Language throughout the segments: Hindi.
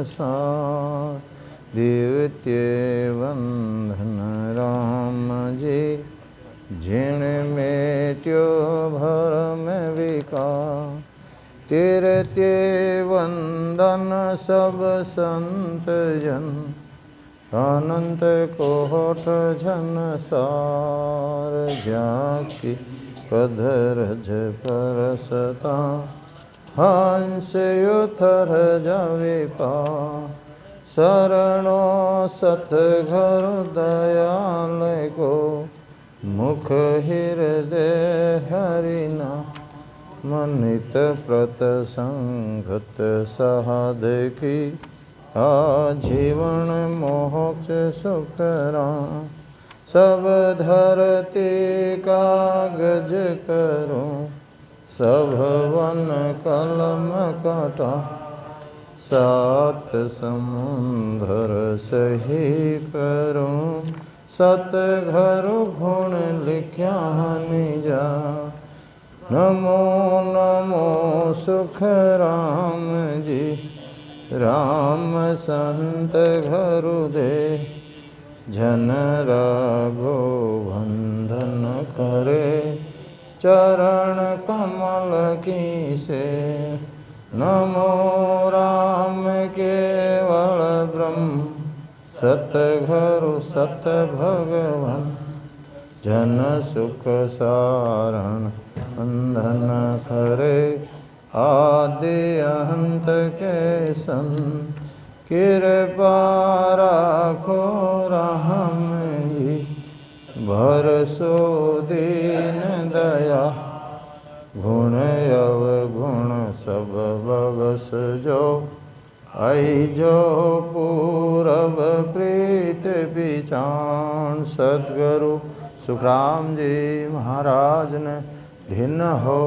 सार। दिव्य वंदन राम जी, जिण मेट्यो भरम विकार। तीरते वंदन सब संत जन, अनंत कोट जन सार। जाकी कदरज परसता, हंस युथर जवे पा। शरणो सतघर दयाल को, मुख हृदय हरिना। मनित प्रतसंगत साधकी, आजीवन मोक्ष सुखरा। सब धरती कागज करूं, सब वन कलम काटा। सात समुंदर सही करूं, सतघर गुण लिख्या निजा। नमो नमो सुख राम जी, राम संत घरु दे। जन राघो बंधन करे, चरण कमल की से। नमो राम केवल ब्रह्म, सतघरु सत भगवन। जन सुख सारण बंधन करे, आदि अंत के सन। कृपा राखो राम जी, भरसो दीन दया। गुण अवगुण सब बगस जो, आई जो पूरब प्रीत पिचान। सद्गुरु सुखराम जी महाराज ने धिन हो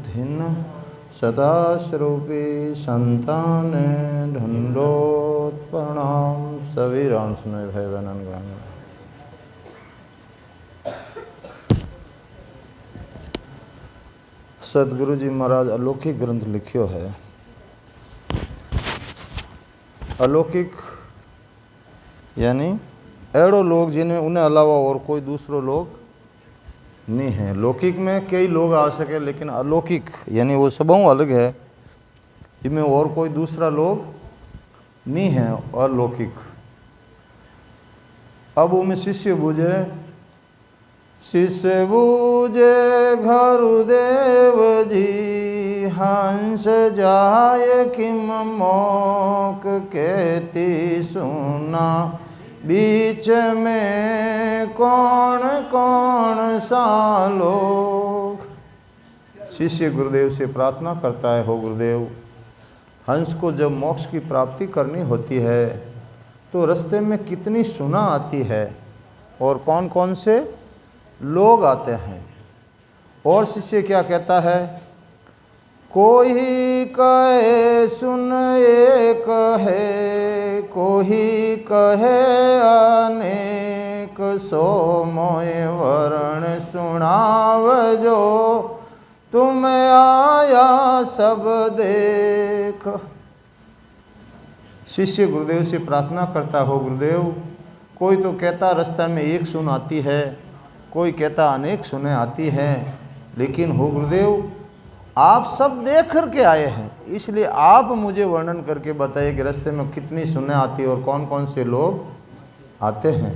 धिन। सदा स्वरूपी संतान ढंडोत प्रणाम। सभी राम सुनय भाई बहनन ग्राम। सदगुरु जी महाराज अलौकिक ग्रंथ लिखियो है। अलौकिक यानी एड़ो लोग जिन्हें उन्हें अलावा और कोई दूसरो लोग नहीं है। लौकिक में कई लोग आ सके, लेकिन अलौकिक यानी वो सबों अलग है, जिनमें और कोई दूसरा लोग नहीं है। अलौकिक अब उनमें शिष्य बूझे, शिष्य बूझे घरुदेव जी। हंस जाय किम मोक कहती सुना। बीच में कौन कौन सा लोग। शिष्य गुरुदेव से प्रार्थना करता है, हो गुरुदेव, हंस को जब मोक्ष की प्राप्ति करनी होती है तो रास्ते में कितनी सुना आती है और कौन कौन से लोग आते हैं। और शिष्य क्या कहता है, कोई कहे सुन एक है, कोई कहे अनेक। सो मोय वर्ण सुनाव जो, तुम आया सब देख। शिष्य गुरुदेव से प्रार्थना करता, हो गुरुदेव, कोई तो कहता रास्ता में एक सुन आती है, कोई कहता अनेक सुने आती है, लेकिन हो गुरुदेव आप सब देख कर के आए हैं, इसलिए आप मुझे वर्णन करके बताइए कि रास्ते में कितनी सुने आती है और कौन कौन से लोग आते हैं।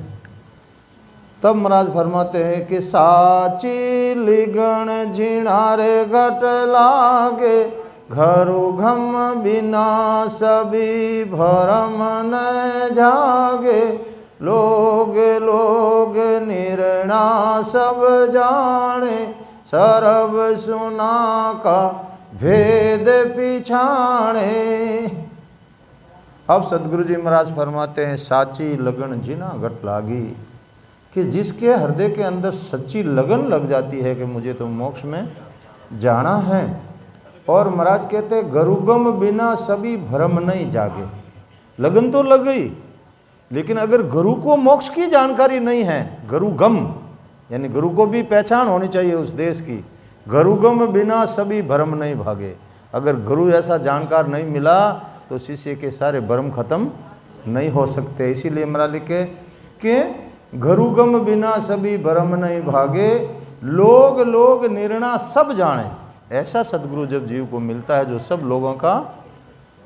तब महाराज फरमाते हैं कि साची लिगण झिणारे घट लागे। घरु घम बिना सभी भरम न जागे। लोग लोग निर्णा सब जाने। सरब सुना का भेद पिछाणे। अब सदगुरु जी महाराज फरमाते हैं, साची लगन जिना घट लागी, कि जिसके हृदय के अंदर सच्ची लगन लग जाती है कि मुझे तो मोक्ष में जाना है। और महाराज कहते हैं, गरुगम बिना सभी भ्रम नहीं जागे। लगन तो लग गई, लेकिन अगर गुरु को मोक्ष की जानकारी नहीं है, गुरुगम यानी गुरु को भी पहचान होनी चाहिए उस देश की। गुरुगम बिना सभी भ्रम नहीं भागे। अगर गुरु ऐसा जानकार नहीं मिला तो शिष्य के सारे भ्रम खत्म नहीं हो सकते। इसीलिए महाराज लिखे कि घरुगम बिना सभी भ्रम नहीं भागे, लोग लोग निर्णय सब जाने। ऐसा सदगुरु जब जीव को मिलता है जो सब लोगों का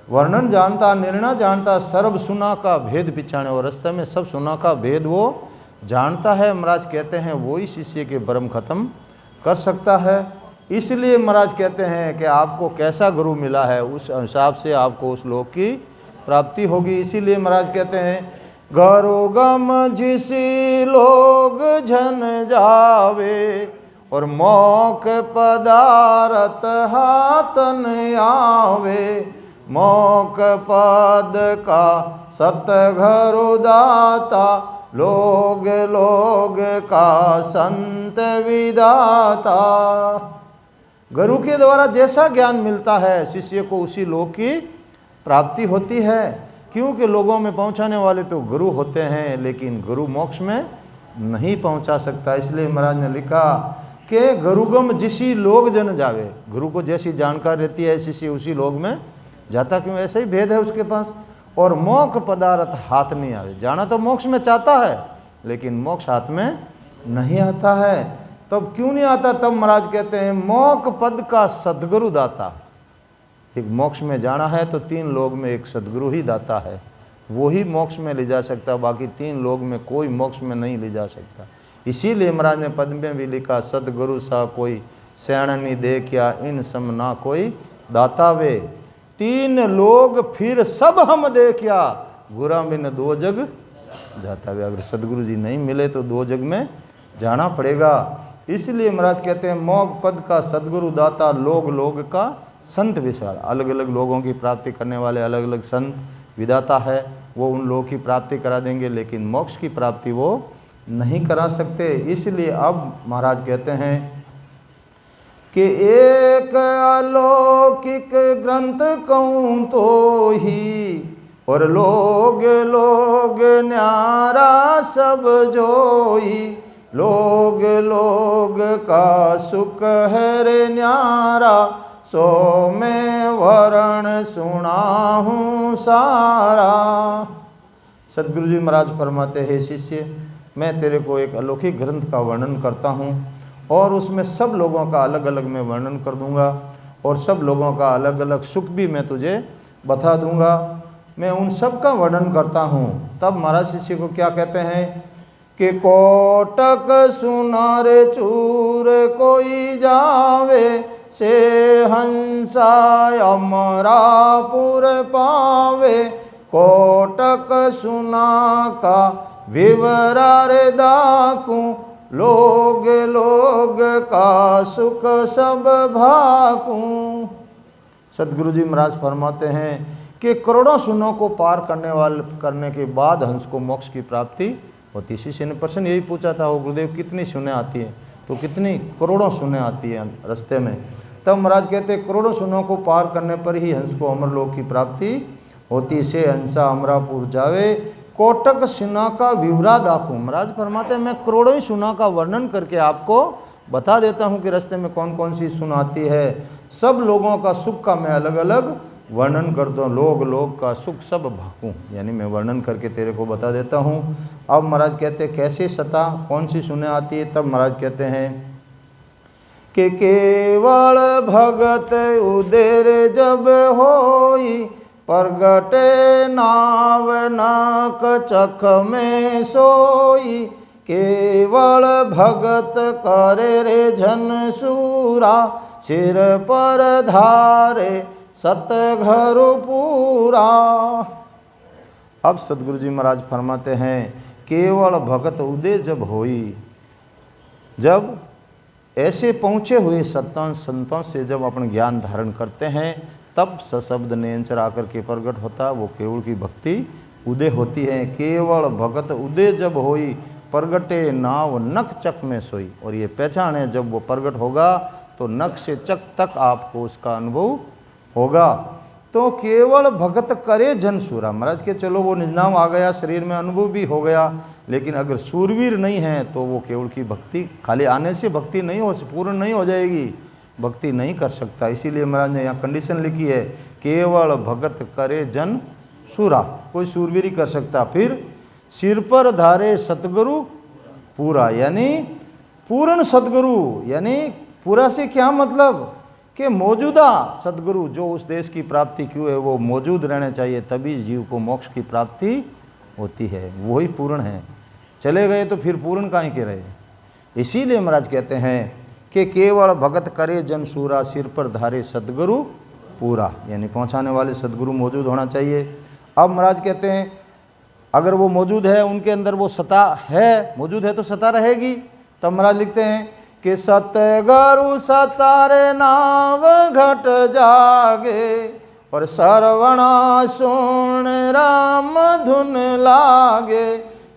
वर्णन जानता, निर्णय जानता, सर्व सुना का भेद पिछाने, और रास्ते में सब सुना का भेद वो जानता है, महाराज कहते हैं वही शिष्य के भ्रम खत्म कर सकता है। इसलिए महाराज कहते हैं कि आपको कैसा गुरु मिला है उस हिसाब से आपको उस लोक की प्राप्ति होगी। इसीलिए महाराज कहते हैं घरोगम जिसी लोग झन जावे, और मौक पदारत हाथन आवे, मौक पद का सतघरु दाता, लोग लोग का संत विदाता। गुरु के द्वारा जैसा ज्ञान मिलता है शिष्य को उसी लोक की प्राप्ति होती है, क्योंकि लोगों में पहुंचाने वाले तो गुरु होते हैं, लेकिन गुरु मोक्ष में नहीं पहुंचा सकता। इसलिए महाराज ने लिखा कि गुरुगम जिसी लोग जन जावे, गुरु को जैसी जानकारी रहती है शिष्य उसी लोग में जाता, क्यों ऐसा ही भेद है उसके पास। और मोक्ष पदार्थ हाथ नहीं आवे, जाना तो मोक्ष में चाहता है लेकिन मोक्ष हाथ में नहीं आता है। तब क्यों नहीं आता? तब महाराज कहते हैं मोक्ष पद का सदगुरु दाता। एक मोक्ष में जाना है तो 3 लोग में एक सदगुरु ही दाता है, वो ही मोक्ष में ले जा सकता, बाकी 3 लोग में कोई मोक्ष में नहीं ले जा सकता। इसीलिए महाराज ने पद में भी लिखा सदगुरु सा कोई सैणनी देखिया, इन सम ना कोई दाता वे, 3 लोग फिर सब हम देखिया, गुरा बिन 2 जग जाता वे। अगर सदगुरु जी नहीं मिले तो 2 जग में जाना पड़ेगा। इसलिए महाराज कहते हैं मोक्ष पद का सदगुरु दाता, लोग लोग का संत विशाल। अलग अलग लोगों की प्राप्ति करने वाले अलग अलग संत विदाता है, वो उन लोगों की प्राप्ति करा देंगे, लेकिन मोक्ष की प्राप्ति वो नहीं करा सकते। इसलिए अब महाराज कहते हैं कि एक अलौकिक ग्रंथ कहूँ तो ही, और लोग लोग न्यारा सब जोई, लोग लोग का सुख है रे न्यारा, सो मैं वर्ण सुनाहूँ सारा। सदगुरु जी महाराज फरमाते हैं शिष्य, मैं तेरे को एक अलौकिक ग्रंथ का वर्णन करता हूँ, और उसमें सब लोगों का अलग अलग मैं वर्णन कर दूंगा, और सब लोगों का अलग अलग सुख भी मैं तुझे बता दूंगा। मैं उन सब का वर्णन करता हूँ। तब महाराज शिष्य को क्या कहते हैं कि कोटक सुनार चूर कोई जावे, से हंसा अमरापुर पावे, कोटक सुना का विवरार दाकू, लोग लोग का सुख सब भाकू। सदगुरु जी महाराज फरमाते हैं कि करोड़ों सुनों को पार करने के बाद हंस को मोक्ष की प्राप्ति होती। शिष्य ने प्रश्न यही पूछा था, वो गुरुदेव कितनी सुने आती है? तो कितनी करोड़ों सुने आती है रास्ते में। तब महाराज कहते करोड़ों सुनों को पार करने पर ही हंस को अमरलोक की प्राप्ति होती। से हंसा अमरापुर जावे, कोटक सुना का विवरा दाखूं। महाराज फरमाते हैं मैं करोड़ों ही सुना का वर्णन करके आपको बता देता हूँ कि रास्ते में कौन कौन सी सुन आती है। सब लोगों का सुख का मैं अलग अलग वर्णन करता हूँ, लोग लोग का सुख सब भाकूँ, यानी मैं वर्णन करके तेरे को बता देता हूँ। अब महाराज कहते हैं कैसे सता कौन सी सुने आती है? तब महाराज कहते हैं कि केवल भगत उदेर जब होई, परगटे नाव नाक चख में सोई, केवल भगत करे रे झन सूरा, सिर पर धारे सतघरु पूरा। अब सदगुरु जी महाराज फरमाते हैं केवल भगत उदय जब होई, जब ऐसे पहुँचे हुए संतों से जब अपन ज्ञान धारण करते हैं, तब सशब्द नेंचर आकर के प्रकट होता, वो केवल की भक्ति उदय होती है। केवल भगत उदय जब होई, प्रगटे नाव नख चक में सोई। और ये पहचान है, जब वो प्रगट होगा तो नख से चक तक आपको उसका अनुभव होगा। तो केवल भगत करे जन सूरा। महाराज के चलो वो निजनाम आ गया, शरीर में अनुभव भी हो गया, लेकिन अगर सूरवीर नहीं है तो वो केवल की भक्ति खाली आने से भक्ति नहीं हो पूर्ण नहीं हो जाएगी। भक्ति नहीं कर सकता। इसीलिए महाराज ने यहाँ कंडीशन लिखी है, केवल भगत करे जन सूरा, कोई सूरवीर ही कर सकता। फिर सिर पर धारे सतगुरु पूरा, यानी पूर्ण सतगुरु, यानी पूरा से क्या मतलब कि मौजूदा सतगुरु जो उस देश की प्राप्ति क्यों है वो मौजूद रहने चाहिए, तभी जीव को मोक्ष की प्राप्ति होती है, वही पूर्ण है। चले गए तो फिर पूर्ण काहे के रहे। इसीलिए महाराज कहते हैं कि केवल भगत करे जन सूरा, सिर पर धारे सतगुरु पूरा, यानी पहुंचाने वाले सतगुरु मौजूद होना चाहिए। अब महाराज कहते हैं अगर वो मौजूद है, उनके अंदर वो सत्ता है, मौजूद है तो सत्ता रहेगी। तब महाराज लिखते हैं कि सतगुरु सतारे नाव घट जागे, और श्रवणा सुन राम धुन लागे,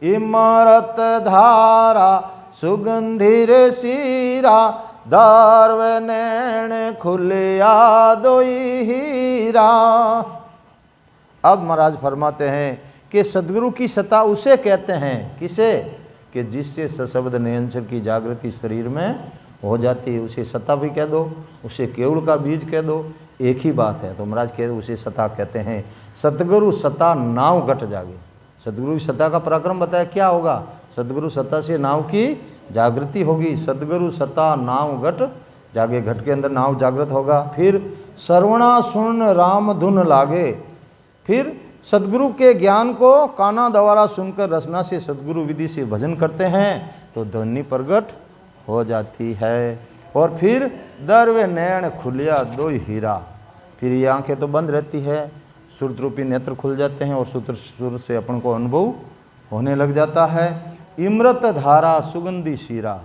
इमरत धारा सुगंधिर सीरा, दार्व नैन खुलिया दोई हीरा। अब महाराज फरमाते हैं कि सदगुरु की सत्ता उसे कहते हैं, किसे, कि जिससे सशब्द निरंतर की जागृति शरीर में हो जाती है, उसे सत्ता भी कह दो, उसे केवल का बीज कह दो, एक ही बात है। तो महाराज कह उसे सत्ता कहते हैं। सतगुरु सत्ता नाव घट जागे, सदगुरु की सत्ता का पराक्रम बताया क्या होगा, सदगुरु सत्ता से नाव की जागृति होगी, सदगुरु सत्ता नाव घट जागे, घट के अंदर नाव जागृत होगा। फिर श्रवणा सुन राम धुन लागे, फिर सदगुरु के ज्ञान को काना द्वारा सुनकर रसना से सदगुरु विधि से भजन करते हैं तो ध्वनि प्रगट हो जाती है। और फिर दर्व नैन खुलिया दो हीरा, फिर ये आंखें तो बंद रहती है, सुरत रूपी नेत्र खुल जाते हैं और सुर से अपन को अनुभव होने लग जाता है। इमृत धारा सुगंधी शीरा,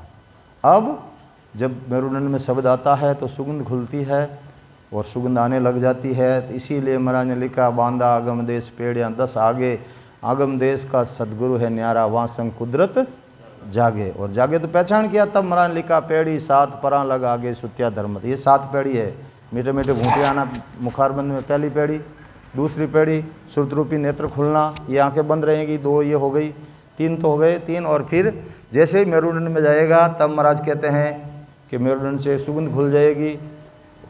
अब जब मेरुदंड में शब्द आता है तो सुगंध खुलती है और सुगंध आने लग जाती है। तो इसीलिए महाराज ने लिखा, बांधा आगम देश पेड़ियाँ 10 आगे, आगम देश का सदगुरु है न्यारा, वहाँ संग कुदरत जागे। और जागे तो पहचान किया, तब महाराज ने लिखा, पेड़ी 7 परा लग आगे सुत्या धर्म। ये 7 पेड़ी है, मीठे मीठे घूंटे आना मुखारबंद में पहली पेड़ी, दूसरी पेड़ी सुरत रूपी नेत्र खुलना, ये आंखें बंद रहेंगी, 2 ये हो गई, 3 तो हो गए 3। और फिर जैसे ही मेरुदंड में जाएगा तब महाराज कहते हैं कि मेरुदंड से सुगंध खुल जाएगी,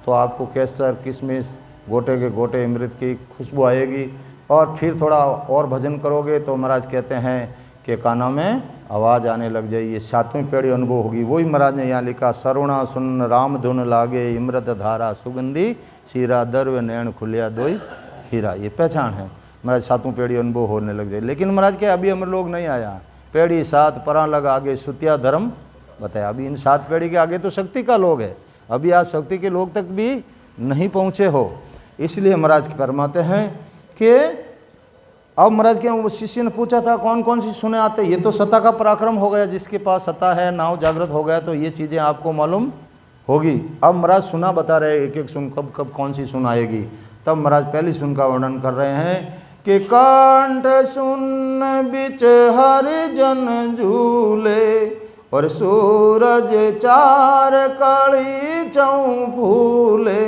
तो आपको केसर किशमिश गोटे के गोटे अमृत की खुशबू आएगी। और फिर थोड़ा और भजन करोगे तो महाराज कहते हैं कि कानों में आवाज़ आने लग जाएगी, ये 7वीं पेड़ी अनुभव होगी। वही महाराज ने यहाँ लिखा, सरुणा सुन राम धुन लागे, इमृत धारा सुगंधी शीरा, दर्व नैन खुलिया दोई हीरा। ये पहचान है महाराज, 7वीं पेड़ी अनुभव होने लग जाए। लेकिन महाराज के अभी अमर लोग नहीं आया, पेड़ी 7 परा लग आगे सुत्या धर्म बताया। अभी इन 7 पेड़ी के आगे तो शक्ति का लोग है, अभी आप शक्ति के लोग तक भी नहीं पहुँचे हो। इसलिए महाराज फरमाते हैं कि अब महाराज के वो शिष्य ने पूछा था कौन कौन सी सुने आते, ये तो सत्ता का पराक्रम हो गया, जिसके पास सत्ता है, नाव जागृत हो गया, तो ये चीज़ें आपको मालूम होगी। अब महाराज सुना बता रहे, एक एक सुन कब कब कौन सी सुन आएगी। तब महाराज पहली सुन का वर्णन कर रहे हैं कि कंठ सुन बिच हर जन झूले, और सूरज 4 कली चौं फूले,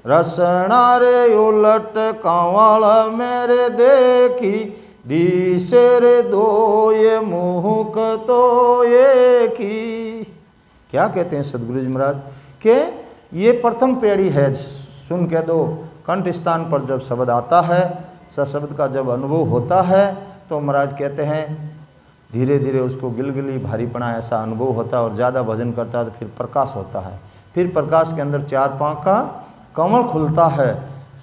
रसना रे उलट कंवल मेरे देखी, दिसे रे दो ये मुख तो ये की। क्या कहते हैं सदगुरु जी महाराज कि ये प्रथम पेड़ी है, सुन कह दो। कंठ स्थान पर जब शब्द आता है, सशब्द का जब अनुभव होता है, तो महाराज कहते हैं धीरे धीरे उसको गिलगिली भारीपना ऐसा अनुभव होता है, और ज़्यादा भजन करता है तो फिर प्रकाश होता है। फिर प्रकाश के अंदर 4 पाँव का कमल खुलता है,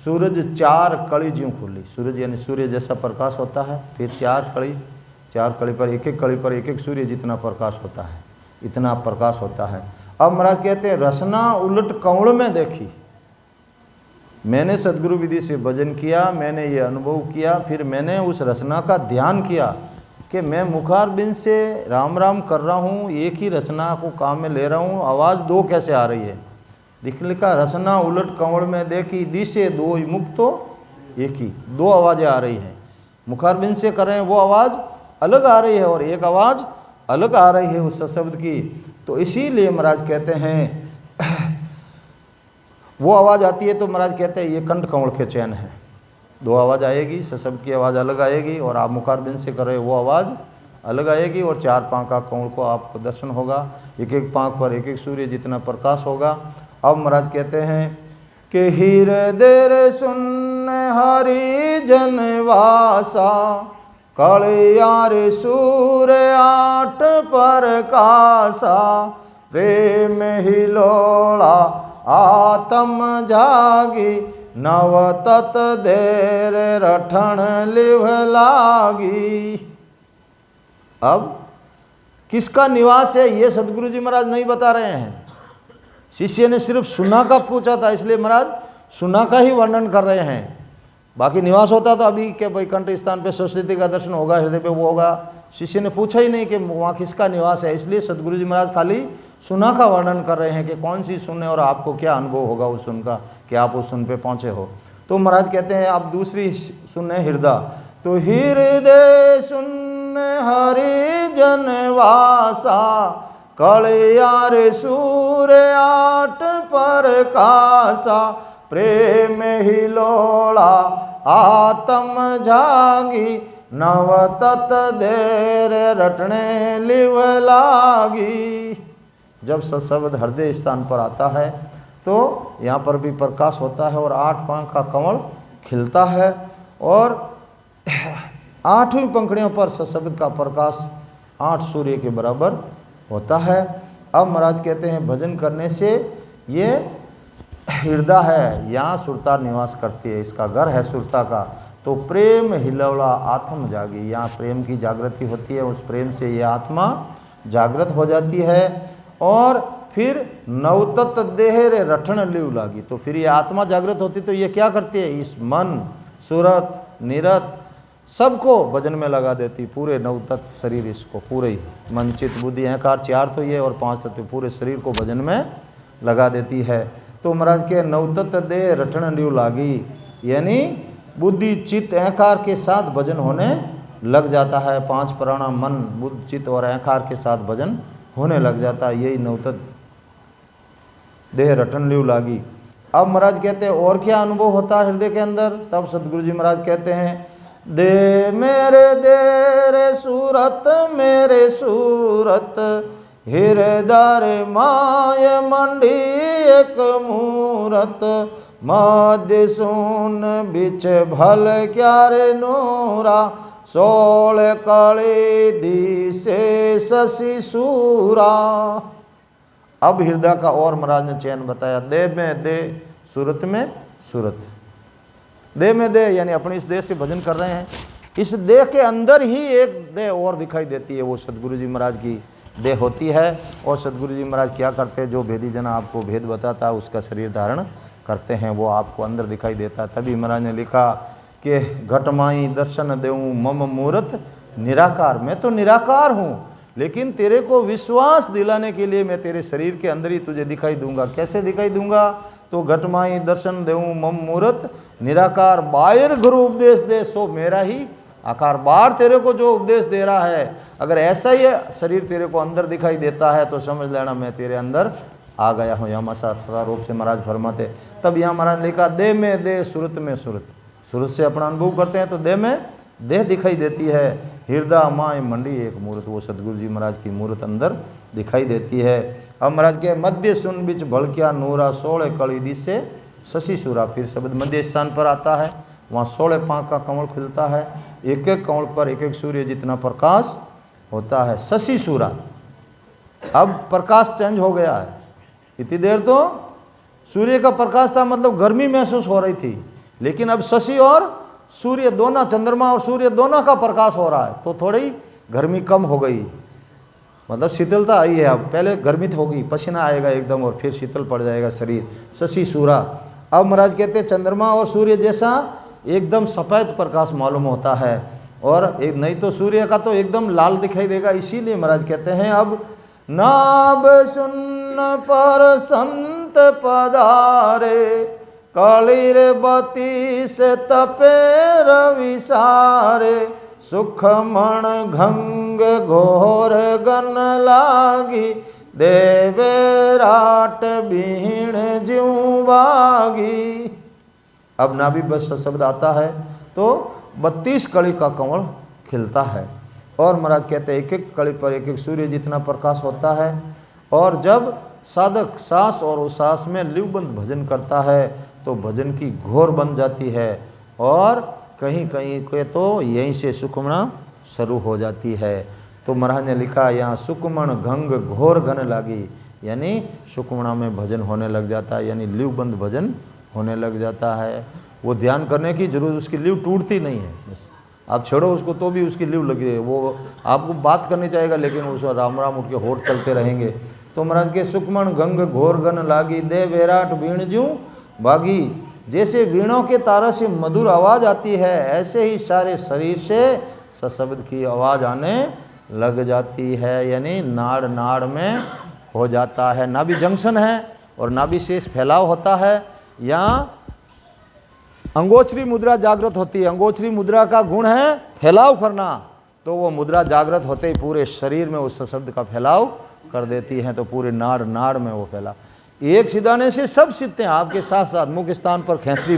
सूरज 4 कड़ी ज्यों खुली, सूरज यानी सूर्य जैसा प्रकाश होता है। फिर 4 कड़ी पर एक एक कड़ी पर एक एक सूर्य जितना प्रकाश होता है, इतना प्रकाश होता है। अब महाराज कहते हैं रसना उलट कंवल में देखी, मैंने सदगुरु विधि से भजन किया, मैंने ये अनुभव किया, फिर मैंने उस रचना का ध्यान किया कि मैं मुखारबिंद से राम राम कर रहा हूँ, एक ही रचना को काम में ले रहा हूँ, आवाज़ 2 कैसे आ रही है। लिखा रसना उलट कंवल में देखी, दिशे 2 मुख तो एक ही, 2 आवाज़ें आ रही हैं। मुखारबिंद से कर रहे हैं वो आवाज़ अलग आ रही है और एक आवाज़ अलग आ रही है उस शब्द की। तो इसीलिए महाराज कहते हैं वो आवाज़ आती है तो महाराज कहते हैं ये कंठ कंवल के चैन है। 2 आवाज़ आएगी, सशब्द की आवाज़ अलग आएगी और आप मुखारबिंद से कर रहे वो आवाज़ अलग आएगी, और 4 पाँव का कंवल को आपको दर्शन होगा, एक एक पाँव पर एक एक सूर्य जितना प्रकाश होगा। अब महाराज कहते हैं कि हृदय सुन हरि जनवासा, कलियार सूर आठ प्रकाशा, प्रेम हिलोला आत्म जागी, नव तत देर रठण लिव लागी। अब किसका निवास है ये सदगुरु जी महाराज नहीं बता रहे हैं। शिष्य ने सिर्फ सुना का पूछा था, इसलिए महाराज सुना का ही वर्णन कर रहे हैं। बाकी निवास होता तो अभी के भाई कंठ स्थान पे सरस्वती का दर्शन होगा, हृदय पे वो होगा। शिष्य ने पूछा ही नहीं कि वहाँ किसका निवास है, इसलिए सदगुरु जी महाराज खाली सुना का वर्णन कर रहे हैं कि कौन सी सुन है और आपको क्या अनुभव होगा उस सुन का कि आप उस सुन पे पहुँचे हो। तो महाराज कहते हैं अब दूसरी सुन है हृदय। तो हृदय सुन हरि जनवासा, कलियार सूर आठ प्रकाशा, प्रेम हिलोला आत्म जागी, नव तत देर रटने लिव लागी। जब सत्शब्द हृदय स्थान पर आता है तो यहाँ पर भी प्रकाश होता है और 8 पंख का कमल खिलता है और 8वीं पंखड़ियों पर सत्शब्द का प्रकाश 8 सूर्य के बराबर होता है। अब महाराज कहते हैं भजन करने से ये हृदय है, यहाँ सुरता निवास करती है, इसका घर है सुरता का। तो प्रेम हिलौला आत्म जागी, यहाँ प्रेम की जागृति होती है, उस प्रेम से ये आत्मा जागृत हो जाती है। और फिर नवतत देह रे रठण लिव लागी, तो फिर ये आत्मा जागृत होती तो ये क्या करती है, इस मन सूरत निरत सबको भजन में लगा देती। पूरे नवतत्व शरीर, इसको पूरे ही मन चित्त बुद्धि अहंकार 4 तो ये और 5 तत्व पूरे शरीर को भजन में लगा देती है। तो महाराज के नवतत्व देह रटण लिव लागी, यानी बुद्धि चित्त अहंकार के साथ भजन होने लग जाता है। 5 प्राणा मन बुद्धि चित्त और अहंकार के साथ भजन होने लग जाता है, यही नवतत्व देह रटण लिव लागी। अब महाराज कहते हैं और क्या अनुभव होता है हृदय के अंदर। तब सदगुरु जी महाराज कहते हैं दे मेरे दे रे सूरत मेरे सूरत, हृदय माय मंडी एक मूरत, मध्य सुन बिच भल क्या रे नूरा, सोल कले दी से शशि सूरा। अब हृदय का और महाराज ने चयन बताया, दे में दे सूरत में सूरत, देह में देह यानी अपनी इस देह से भजन कर रहे हैं। इस देह के अंदर ही एक देह और दिखाई देती है, वो सदगुरु जी महाराज की देह होती है। और सदगुरु जी महाराज क्या करते हैं, जो भेदी जना आपको भेद बताता है उसका शरीर धारण करते हैं, वो आपको अंदर दिखाई देता है। तभी महाराज ने लिखा कि घटमाई दर्शन देऊँ मम मूर्त निराकार, मैं तो निराकार हूँ लेकिन तेरे को विश्वास दिलाने के लिए मैं तेरे शरीर के अंदर ही तुझे दिखाई दूंगा। कैसे दिखाई दूंगा, तो घटमाई दर्शन देऊँ मम मूर्त निराकार, बाहर गुरु उपदेश दे सो मेरा ही आकार। बाहर तेरे को जो उपदेश दे रहा है, अगर ऐसा ही शरीर तेरे को अंदर दिखाई देता है तो समझ लेना मैं तेरे अंदर आ गया हूँ। यहाँ सदा रूप से महाराज फरमाते। तब यहाँ महाराज ने लिखा देह में देह सूरत में सूरत, सूरत से अपना अनुभव करते हैं तो देह में देह दिखाई देती है। हृदय माय मंडी एक मूर्त, वो सदगुरु जी महाराज की मूर्त अंदर दिखाई देती है। अब महाराज के मध्य सुन बिच भड़किया नूरा, 16 कली दिसे शशि सूरा। फिर शब्द मध्य स्थान पर आता है, वहाँ 16 पंख का कमल खिलता है, एक एक कमल पर एक एक सूर्य जितना प्रकाश होता है, शशि सूरा। अब प्रकाश चेंज हो गया है। इतनी देर तो सूर्य का प्रकाश था, मतलब गर्मी महसूस हो रही थी, लेकिन अब शशि और सूर्य दोनों, चंद्रमा और सूर्य दोनों का प्रकाश हो रहा है, तो थोड़ी गर्मी कम हो गई, मतलब शीतलता आई है। अब पहले गर्मी होगी, पसीना आएगा एकदम और फिर शीतल पड़ जाएगा शरीर, शशि सूरा। अब महाराज कहते हैं चंद्रमा और सूर्य जैसा एकदम सफ़ेद प्रकाश मालूम होता है, और एक नहीं तो सूर्य का तो एकदम लाल दिखाई देगा। इसीलिए महाराज कहते हैं अब नाभ सुन पर संत पधारे, कालीर बती से तपे रवि सारे, सुख मन घंग घोर गन लागी, देवे राट बीण ज्यों बागी। अब नाभि बस शब्द आता है तो 32 कली का कमल खिलता है, और महाराज कहते हैं एक एक कली पर एक एक सूर्य जितना प्रकाश होता है। और जब साधक सांस और उसास में लिवबंद भजन करता है तो भजन की घोर बन जाती है, और कहीं कहीं के तो यहीं से सुखमना शुरू हो जाती है। तो महाराज ने लिखा यहाँ सुखमण घंग घोर घन लागी, यानी सुखमणा में भजन होने लग जाता है, यानी लिवबंद भजन होने लग जाता है। वो ध्यान करने की जरूरत, उसकी लिव टूटती नहीं है, बस आप छेड़ो उसको तो भी उसकी लिव लगी है। वो आपको बात करनी चाहेगा लेकिन उसको राम राम उठ के होठ चलते रहेंगे। तो महाराज के सुखमण घंग घोर घन लागी, दे विराट वीण ज्यों बागी। जैसे वीणों के तारा से मधुर आवाज़ आती है, ऐसे ही सारे शरीर से सशब्द की आवाज़ आने लग जाती है, यानी नाड़ नाड़ में हो जाता है। नाभि जंक्शन है और नाभि शेष फैलाव होता है। यहाँ अंगोचरी मुद्रा जागृत होती है। अंगोचरी मुद्रा का गुण है फैलाव करना, तो वो मुद्रा जागृत होते ही पूरे शरीर में उस शब्द का फैलाव कर देती है, तो पूरे नाड़ नाड़ में वो फैला। एक सिधाने से सब सीखते हैं। आपके साथ साथ मुख स्थान पर खेचरी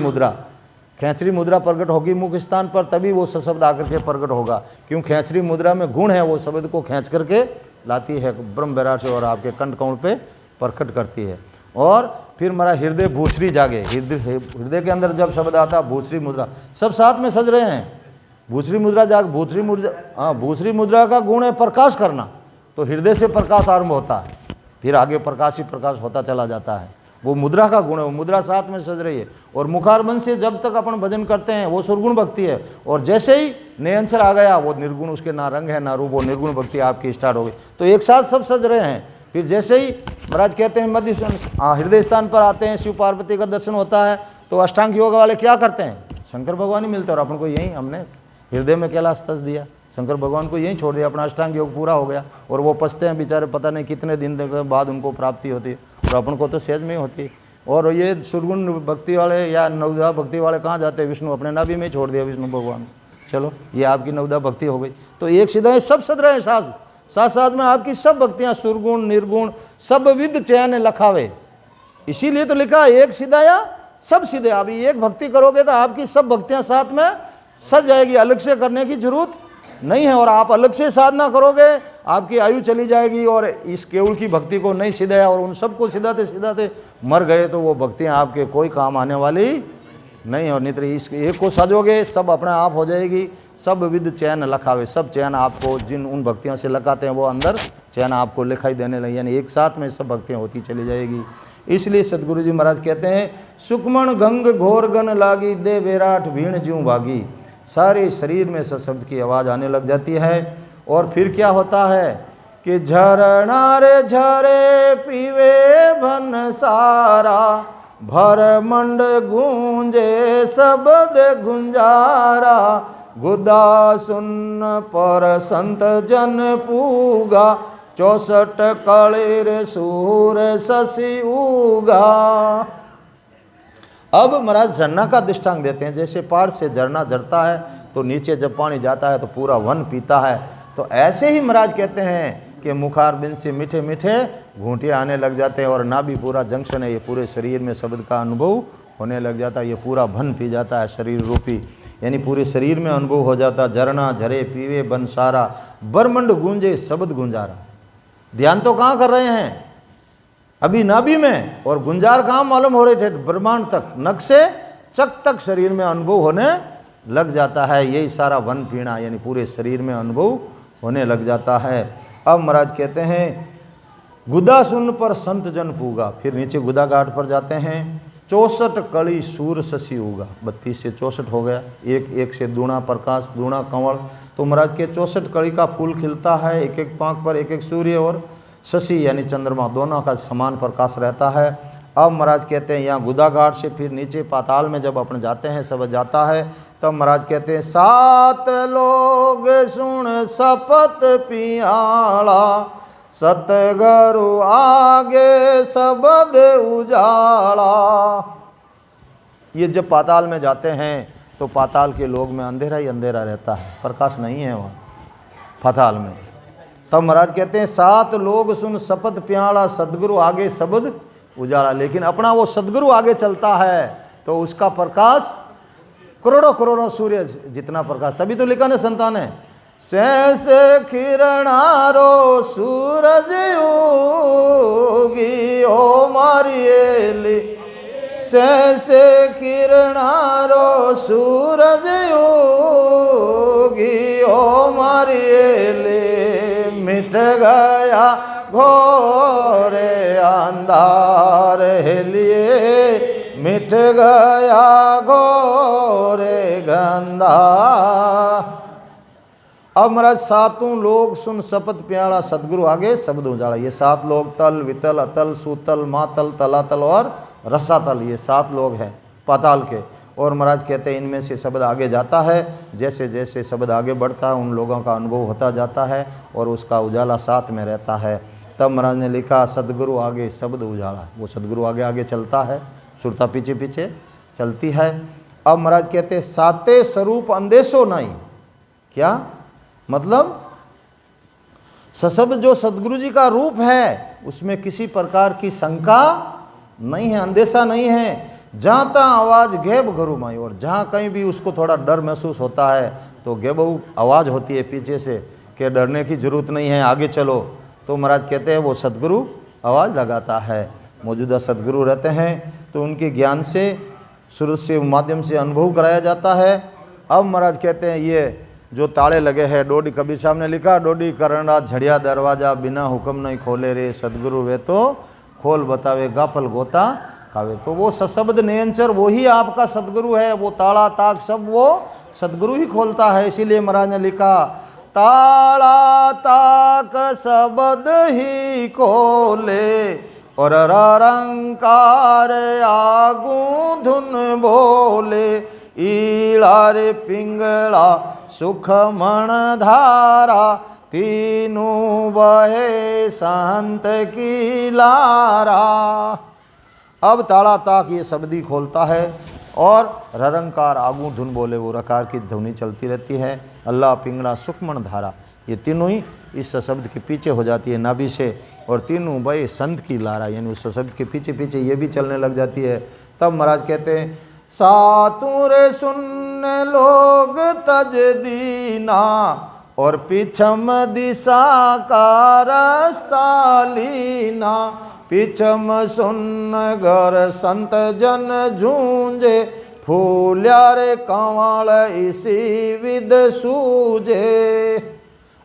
मुद्रा प्रकट होगी मुख स्थान पर, तभी वो शब्द आकर के प्रकट होगा। क्यों? खेचरी मुद्रा में गुण है, वो शब्द को खींच करके लाती है ब्रह्म विराट से और आपके कंठ कौण पे प्रकट करती है। और फिर हमारा हृदय भूसरी जागे। हृदय के अंदर जब शब्द आता भूसरी मुद्रा, सब साथ में सज रहे हैं। भूसरी मुद्रा जाग, भूसरी मुद्रा का गुण है प्रकाश करना, तो हृदय से प्रकाश आरंभ होता है, फिर आगे प्रकाश ही प्रकाश होता चला जाता है। वो मुद्रा का गुण है, वो मुद्रा साथ में सज रही है। और मुखारबंद से जब तक अपन भजन करते हैं वो सुरगुण भक्ति है, और जैसे ही नयंचर आ गया वो निर्गुण, उसके ना रंग है ना रूप, वो निर्गुण भक्ति आपकी स्टार्ट हो गई। तो एक साथ सब सज रहे हैं। फिर जैसे ही महाराज कहते हैं मध्य हृदय स्थान पर आते हैं, शिव पार्वती का दर्शन होता है, तो अष्टांग योग वाले क्या करते हैं? शंकर भगवान ही मिलते हैं, और अपन को यहीं हमने हृदय में कैलाश तस दिया, शंकर भगवान को यहीं छोड़ दिया, अपना अष्टांग योग पूरा हो गया। और वो पछते हैं बेचारे, पता नहीं कितने दिन के बाद उनको प्राप्ति होती है, और अपन को तो सहज में ही होती है। और ये सुरगुण भक्ति वाले या नवदा भक्ति वाले कहाँ जाते हैं? विष्णु अपने नाभि में छोड़ दिया विष्णु भगवान। चलो ये आपकी नवदा भक्ति हो गई। तो एक सीधा सब सद रहे हैं साथ साथ में आपकी सब भक्तियां सुरगुण निर्गुण सब विद चयन लखावे। इसीलिए तो लिखा एक सीधा या सब सीधे। आप एक भक्ति करोगे तो आपकी सब भक्तियां साथ में सज जाएगी, अलग से करने की जरूरत नहीं है। और आप अलग से साधना करोगे आपकी आयु चली जाएगी, और इस केवल की भक्ति को नहीं सिधाया और उन सबको सिधाते सिधाते मर गए तो वो भक्तियां आपके कोई काम आने वाली नहीं। और नित्र इस एक को सजोगे सब अपने आप हो जाएगी। सब विद चैन लखावे, सब चैन आपको जिन उन भक्तियों से लगाते हैं वो अंदर चैन आपको लिखाई देने लगी, यानी एक साथ में सब भक्तियाँ होती चली जाएगी। इसलिए सदगुरु जी महाराज कहते हैं सुखमण गंग घोर गन लागी, दे विराट भीण ज्यों भागी। सारे शरीर में शब्द की आवाज़ आने लग जाती है। और फिर क्या होता है कि झरना रे झरे पीवे भन सारा, भर मंड गूंजे शब्द गुंजारा, गुदा सुन पर संत जन पूगा, 64 कलिर सूर शशि उगा। अब महाराज झरना का दृष्टांत देते हैं। जैसे पहाड़ से झरना झरता है तो नीचे जब पानी जाता है तो पूरा वन पीता है, तो ऐसे ही महाराज कहते हैं कि मुखारबिंद से मीठे मीठे घूंटे आने लग जाते हैं, और नाभि पूरा जंक्शन है, ये पूरे शरीर में शब्द का अनुभव होने लग जाता है। ये पूरा भन पी जाता है शरीर रूपी, यानी पूरे शरीर में अनुभव हो जाता। झरना झरे पीवे बन सारा, बरमंड गूंजे शब्द गुंजारा। ध्यान तो कहाँ कर रहे हैं? अभी नाभि में, और गुंजार कहाँ मालूम हो रहे थे? ब्रह्मांड तक, नख से चक तक शरीर में अनुभव होने लग जाता है। यही सारा वन पीना, यानी पूरे शरीर में अनुभव होने लग जाता है। अब महाराज कहते हैं गुदा सुन पर संत जन पूगा। फिर नीचे गुदा घाट पर जाते हैं। 64 कली सूर शशि उगा, 32 से 64 हो गया, एक एक से दूना प्रकाश दूना कंवल। तो महाराज के 64 कली का फूल खिलता है, एक एक पांख पर एक एक सूर्य और शशि यानी चंद्रमा, दोनों का समान प्रकाश रहता है। अब महाराज कहते हैं यहाँ गुदा घाट से फिर नीचे पाताल में जब अपन जाते हैं, सब जाता है, तब महाराज कहते हैं 7 लोग सुन शपथ पियाला, सतगुरु आगे शब्द उजाला। ये जब पाताल में जाते हैं तो पाताल के लोग में अंधेरा ही अंधेरा रहता है, प्रकाश नहीं है वहाँ पाताल में। तब महाराज कहते हैं 7 लोग सुन शपथ प्याला, सदगुरु आगे शब्द उजाला। लेकिन अपना वो सदगुरु आगे चलता है तो उसका प्रकाश करोड़ों करोड़ों सूर्य जितना प्रकाश। तभी तो लिखा ना संतान है सहस किरणारो सूरज उगी ओ मारियेली सहस किरणारो सूरज उगी ओ मारियेली मिट गया घोरे अंधार लिए मिट गया घोरे गंधा। अब महाराज सातों लोग सुन शपथ प्याला सदगुरु आगे शब्द उजाला। ये 7 लोग तल वितल अतल सूतल मातल तलातल और रसातल, ये 7 लोग हैं पाताल के। और महाराज कहते हैं इनमें से शब्द आगे जाता है, जैसे जैसे शब्द आगे बढ़ता है उन लोगों का अनुभव होता जाता है और उसका उजाला साथ में रहता है। तब महाराज ने लिखा सदगुरु आगे शब्द उजाला। वो सदगुरु आगे आगे चलता है, सुरता पीछे पीछे चलती है। अब महाराज कहते हैं साते स्वरूप अंदेशो नहीं। क्या मतलब सशब्द जो सदगुरु जी का रूप है उसमें किसी प्रकार की शंका नहीं है, अंदेशा नहीं है। जहाँ तहाँ आवाज़ गैब घरू माई, और जहाँ कहीं भी उसको थोड़ा डर महसूस होता है तो गैबऊ आवाज़ होती है पीछे से कि डरने की ज़रूरत नहीं है, आगे चलो। तो महाराज कहते हैं वो सदगुरु आवाज़ लगाता है। मौजूदा सदगुरु रहते हैं तो उनके ज्ञान से सूरत से माध्यम से अनुभव कराया जाता है। अब महाराज कहते हैं ये जो ताले लगे हैं, डोडी कबीर साहब ने लिखा डोडी करना झड़िया दरवाजा बिना हुक्म नहीं खोले रे सदगुरु वे तो खोल बतावे गापल गोता कावे। तो वो सशब्द नियंचर वो ही आपका सदगुरु है, वो ताला ताक सब वो सदगुरु ही खोलता है। इसीलिए महाराज ने लिखा ताला ताक शब्द ही खोले और रंकार आगू धुन बोले ईला रे पिंगला सुख मन धारा तीनों बहे संत की लारा। अब ताला ताक ये शब्द ही खोलता है और ररंकार आगू धुन बोले वो रकार की ध्वनि चलती रहती है। अल्लाह पिंगला सुखमण धारा ये तीनों ही इस शब्द के पीछे हो जाती है नाभि से, और तीनों बहे संत की लारा यानी उस शब्द के पीछे पीछे ये भी चलने लग जाती है। तब महाराज कहते हैं सातुर सुन लोग तज दीना और पिछम दिशा का रास्ता लीना पिछम सुन घर संत जन झूंझे फूल्या रे कंवल इसी विद सूझे।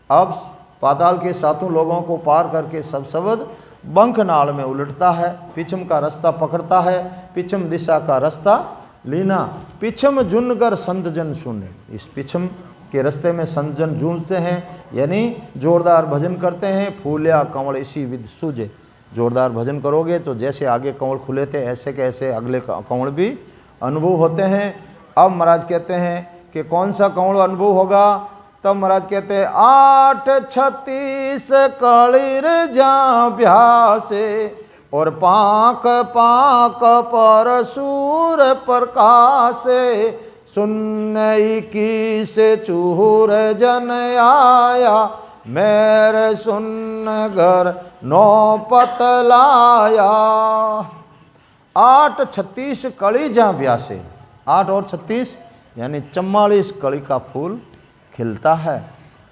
अब पाताल के सातों लोगों को पार करके सब शब्द बंखनाल में उलटता है, पिछम का रास्ता पकड़ता है, पिछम दिशा का रास्ता लीना पिछम जुनकर संत जन सुने। इस पिछम के रास्ते में संत जन जूझते हैं यानी जोरदार भजन करते हैं। फूल्या कंवल इसी विद सूझे, जोरदार भजन करोगे तो जैसे आगे कंवल खुले थे ऐसे के ऐसे अगले कंवल भी अनुभव होते हैं। अब महाराज कहते हैं कि कौन सा कंवल अनुभव होगा। तब महाराज कहते हैं 836 कलिर जा भ्यासे और पाक पाक पर सूर प्रकाशे सुन्न 21 चूर जन आया मेरे सुन्न घर 9 पतलाया। 836 कली जहाँ व्यासे, 8 और 36 यानी 44 कली का फूल खिलता है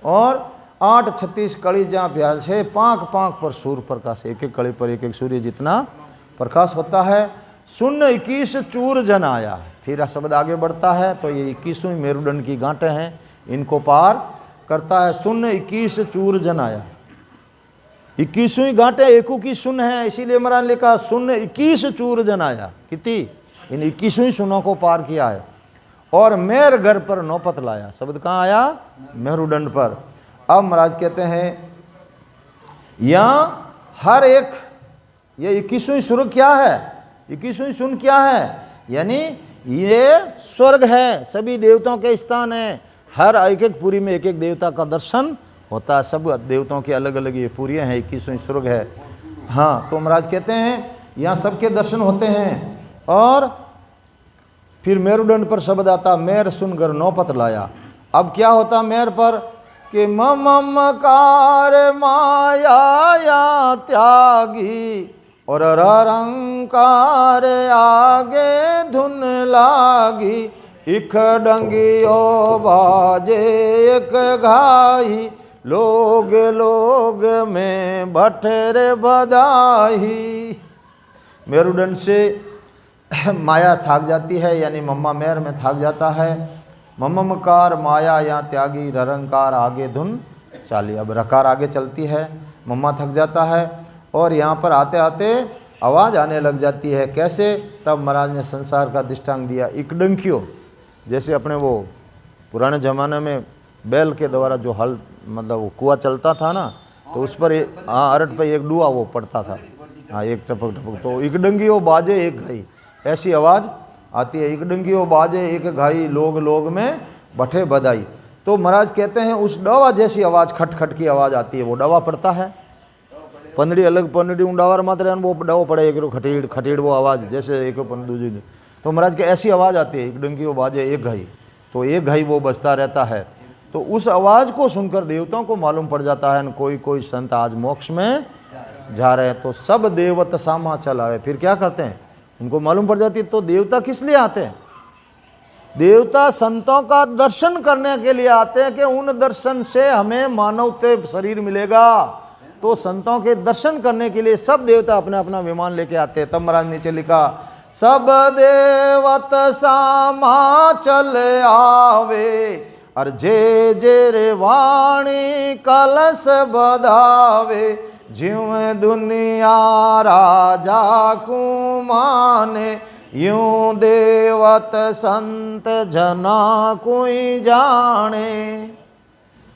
और 836 कली जहाँ व्यास है पाँख पाँख पर सूर्य प्रकाश, एक एक कली पर एक एक सूर्य जितना प्रकाश होता है। शून्य 21 चूर जन आया, फिर शब्द आगे बढ़ता है तो ये 21वीं मेरुदंड की गांठें हैं इनको पार करता है। शून्य 21 चूर जन आया, 21वीं गांठें एकू की शून्य है, इसीलिए महाराज ने लिखा शून्य 21 चूर जन आया। कितनी इन 21वीं शून्यों को पार किया है। और मेर घर पर नौपत लाया, शब्द कहाँ आया मेरुदंड पर। अब महाराज कहते हैं यहाँ हर एक ये 21वीं सुर क्या है, 21वीं सुन क्या है यानी ये स्वर्ग है, सभी देवताओं के स्थान है। हर एक एक पुरी में एक एक देवता का दर्शन होता है, सब देवताओं की अलग अलग ये पुरियाँ हैं, 21वीं स्वर्ग है। हाँ तो महाराज कहते हैं यहाँ सबके दर्शन होते हैं। और फिर मेरुदंड पर शब्द आता मेर सुनकर नौपत लाया। अब क्या होता मेर पर कि ममकार माया या त्यागी और रंकार आगे धुन लागी इक डंगियो बाजे एक घाई, लोग लोग में बठेरे बधाई। मेरुदंड से माया थाक जाती है, यानी मम्मा मेर में थाक जाता है। ममकार माया या त्यागी, ररंकार आगे धुन चाली। अब रकार आगे चलती है, मम्मा थक जाता है और यहाँ पर आते आते आवाज़ आने लग जाती है। कैसे? तब महाराज ने संसार का दृष्टांत दिया। इकडंकियो, जैसे अपने वो पुराने ज़माने में बैल के द्वारा जो हल मतलब वो कुआं चलता था ना, तो उस पर अरट पे एक डुआ वो पड़ता था, हाँ एक टपक टपक, तो इकडंगियो बाजे एक घाई, ऐसी आवाज़ आती है। इकडंगियो बाजे एक घाई, लोग लोग में बठे बधाई। तो महाराज कहते हैं उस डवा जैसी आवाज़, खट खट की आवाज़ आती है। वो डवा पड़ता है, पंदड़ी अलग पंदड़ी उंडावर मात्र वो डवो पड़े एक खटीड़ खटीड़, वो आवाज़ जैसे एक दूजी। तो महाराज की ऐसी आवाज़ आती है, इकडंगियो बाजे एक घाई, तो एक घाई वो बजता रहता है। तो उस आवाज़ को सुनकर देवताओं को मालूम पड़ जाता है कोई कोई संत आज मोक्ष में जा रहे हैं। तो सब देवत सामा चलावे, फिर क्या करते हैं, उनको मालूम पड़ जाती है। तो देवता किस लिए आते हैं? देवता संतों का दर्शन करने के लिए आते हैं कि उन दर्शन से हमें मानवते शरीर मिलेगा। तो संतों के दर्शन करने के लिए सब देवता अपना अपना विमान लेके आते हैं। तब महाराज नीचे लिखा, सब देवत सामा चल आवे, और जे जे रे वाणी कलश बधावे, ज्यों दुनिया राजा को माने, यूं देवत संत जना कोई जाने।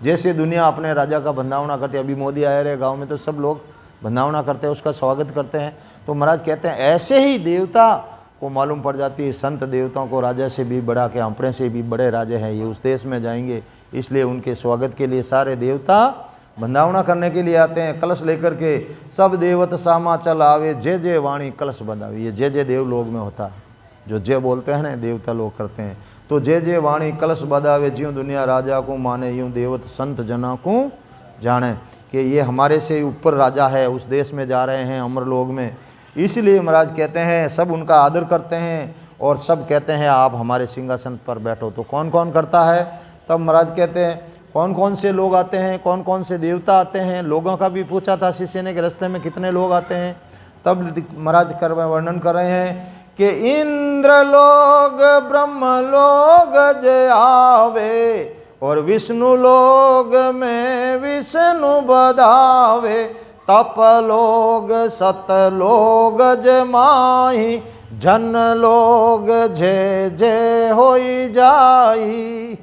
जैसे दुनिया अपने राजा का बंदावना करती है, अभी मोदी आए रहे गांव में तो सब लोग बंदावना करते हैं, उसका स्वागत करते हैं। तो महाराज कहते हैं ऐसे ही देवता को मालूम पड़ जाती है, संत देवताओं को राजा से भी बड़ा के अपने से भी बड़े राजे हैं, ये उस देश में जाएंगे, इसलिए उनके स्वागत के लिए सारे देवता बंदावना करने के लिए आते हैं। कलश लेकर के सब देवत सामा चल आवे, जे जे वाणी कलश बंधावे। ये जे देव लोग में होता है, जो जे बोलते हैं ना देवता लोग करते हैं। तो जे जे वाणी कलश बधावे, ज्यों दुनिया राजा को माने, यूं देवत संत जना को जाने, कि ये हमारे से ऊपर राजा है, उस देश में जा रहे हैं अमरलोक में। इसलिए महाराज कहते हैं सब उनका आदर करते हैं और सब कहते हैं आप हमारे सिंहासन पर बैठो। तो कौन कौन करता है? तब महाराज कहते हैं कौन कौन से लोग आते हैं, कौन कौन से देवता आते हैं। लोगों का भी पूछा था शिष्य ने कि रास्ते में कितने लोग आते हैं। तब महाराज वर्णन कर रहे हैं कि इंद्र लोग ब्रह्म लोग जय आवे, और विष्णु लोग में विष्णु बधावे, तप लोग सत लोग जय माही, जन लोग जय जय होई जाई।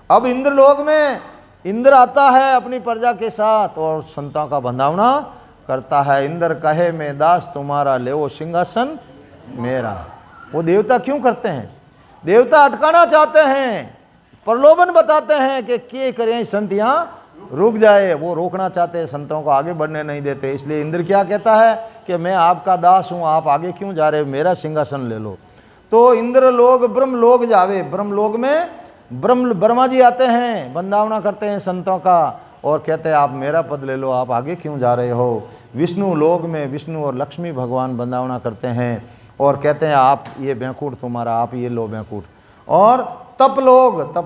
अब इंद्र लोग में इंद्र आता है अपनी प्रजा के साथ और संतों का बंधावना करता है। इंद्र कहे मैं दास तुम्हारा, ले वो सिंहासन मेरा। वो देवता क्यों करते हैं? देवता अटकाना चाहते हैं, प्रलोभन बताते हैं कि करें संत यहाँ रुक जाए। वो रोकना चाहते हैं, संतों को आगे बढ़ने नहीं देते। इसलिए इंद्र क्या कहता है कि मैं आपका दास हूँ, आप आगे क्यों जा रहे हो, मेरा सिंहासन ले लो। तो इंद्र लोग ब्रह्म लोग जावे, ब्रह्म लोग में ब्रह्मा जी आते हैं, बंदावना करते हैं संतों का और कहते हैं आप मेरा पद ले लो, आप आगे क्यों जा रहे हो। विष्णु लोग में विष्णु और लक्ष्मी भगवान बंदावना करते हैं और कहते हैं आप ये बैंकुट तुम्हारा, आप ये लो बैंकुट। और तप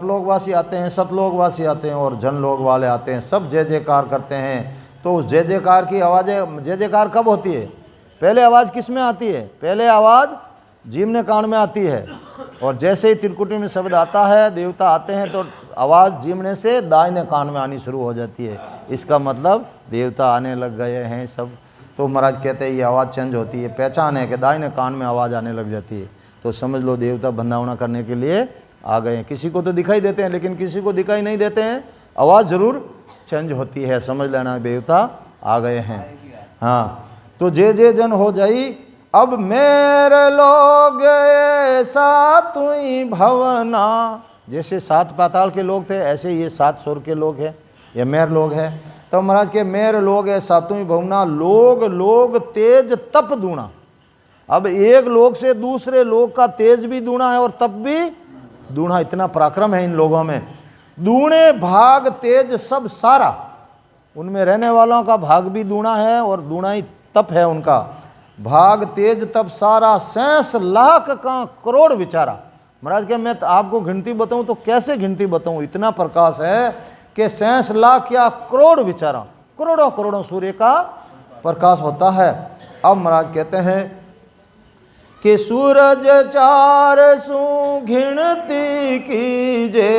लोग वासी आते हैं, सतलोक वासी आते हैं और जन लोग वाले आते हैं, सब जय जयकार करते हैं। तो उस जय जयकार की आवाज़ें, जय जयकार कब होती है? पहले आवाज़ किस में आती है? पहले आवाज़ जीवने कान में आती है, और जैसे ही त्रिकुटी में शब्द आता है, देवता आते हैं, तो आवाज़ जीवने से दाहिने कान में आनी शुरू हो जाती है। इसका मतलब देवता आने लग गए हैं सब। तो महाराज कहते हैं ये आवाज़ चेंज होती है, पहचान है कि दाहिने कान में आवाज़ आने लग जाती है। तो समझ लो देवता बंदावना करने के लिए आ गए हैं। किसी को तो दिखाई देते हैं, लेकिन किसी को दिखाई नहीं देते हैं, आवाज़ ज़रूर चेंज होती है। समझ लेना देवता आ गए हैं। हाँ, तो जे जे जन हो जाई, अब मेरे लोग ऐसा तुई भवना। जैसे 7 पाताल के लोग थे, ऐसे ये 7 स्वर के लोग हैं, ये मेर लोग हैं। तो महाराज के मेर लोग है सातुई भवना, लोग तेज तप दूना। अब एक लोग से दूसरे लोग का तेज भी दूना है और तप भी दूना, इतना पराक्रम है इन लोगों में। दूने भाग तेज सब सारा, उनमें रहने वालों का भाग भी दूना है और दूना ही तप है उनका। भाग तेज तप सारा, 6 लाख का करोड़ विचारा। महाराज क्या मैं आपको गिनती बताऊं तो कैसे गिनती बताऊं, इतना प्रकाश है कि 66 लाख या करोड़ विचारा, करोड़ों करोड़ों सूर्य का प्रकाश होता है। अब महाराज कहते हैं कि सूरज 400 गिनती कीजे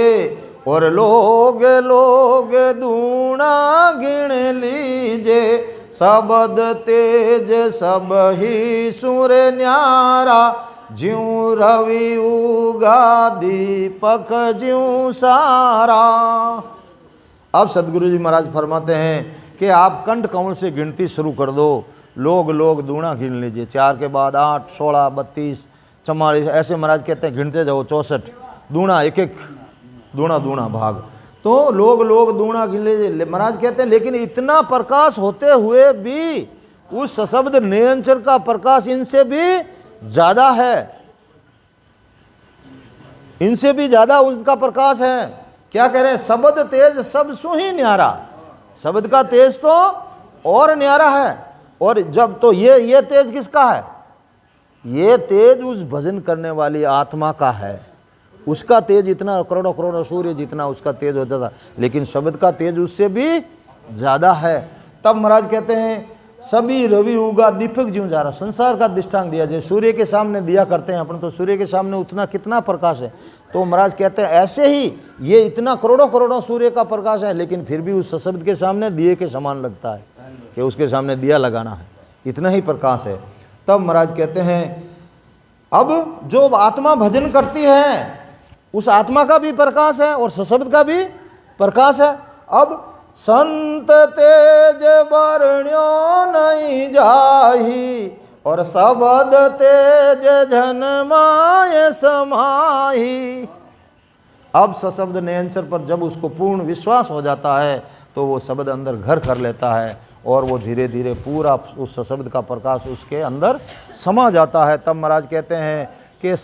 और लोग लोग दूना गिन लीजे, शब्द तेज सब ही सूर्य न्यारा, ज्यों रवि उगा दीपक ज्यों सारा। अब सदगुरु जी महाराज फरमाते हैं कि आप कंठ कमल से गिनती शुरू कर दो, लोग लोग दूना गिन लीजिए, 4 के बाद 8, 16, 32, 44 ऐसे महाराज कहते हैं गिनते जाओ, 64 दूना, एक एक दूना दूना भाग, तो लोग लोग दूना गिन लीजिए। महाराज कहते हैं लेकिन इतना प्रकाश होते हुए भी उस सशब्द निरंतर का प्रकाश इनसे भी ज्यादा है, इनसे भी ज्यादा उनका प्रकाश है। क्या कह रहे हैं, शब्द तेज सब सु ही न्यारा, शब्द का तेज तो और न्यारा है। और जब तो ये तेज किसका है, ये तेज उस भजन करने वाली आत्मा का है, उसका तेज इतना करोड़ों करोड़ों सूर्य जितना उसका तेज होता था, लेकिन शब्द का तेज उससे भी ज्यादा है। तब महाराज कहते हैं सभी रवि उगा दीपक ज्यों जा रहा, संसार का दृष्टांत दिया, जैसे सूर्य के सामने दिया करते हैं अपन, तो सूर्य के सामने उतना कितना प्रकाश है, तो महाराज कहते हैं ऐसे ही ये इतना करोड़ों करोड़ों सूर्य का प्रकाश है, लेकिन फिर भी उस शब्द के सामने दिए के समान लगता है कि उसके सामने दिया लगाना है, इतना ही प्रकाश है। तब महाराज कहते हैं अब जो आत्मा भजन करती है उस आत्मा का भी प्रकाश है और सशब्द का भी प्रकाश है। अब संत तेज वर्ण्यो नहीं जाही और शब्द तेज जन्माय समाही। अब सशब्द निरंतर पर जब उसको पूर्ण विश्वास हो जाता है तो वो शब्द अंदर घर कर लेता है और वो धीरे धीरे पूरा उस शब्द का प्रकाश उसके अंदर समा जाता है। तब महाराज कहते हैं कि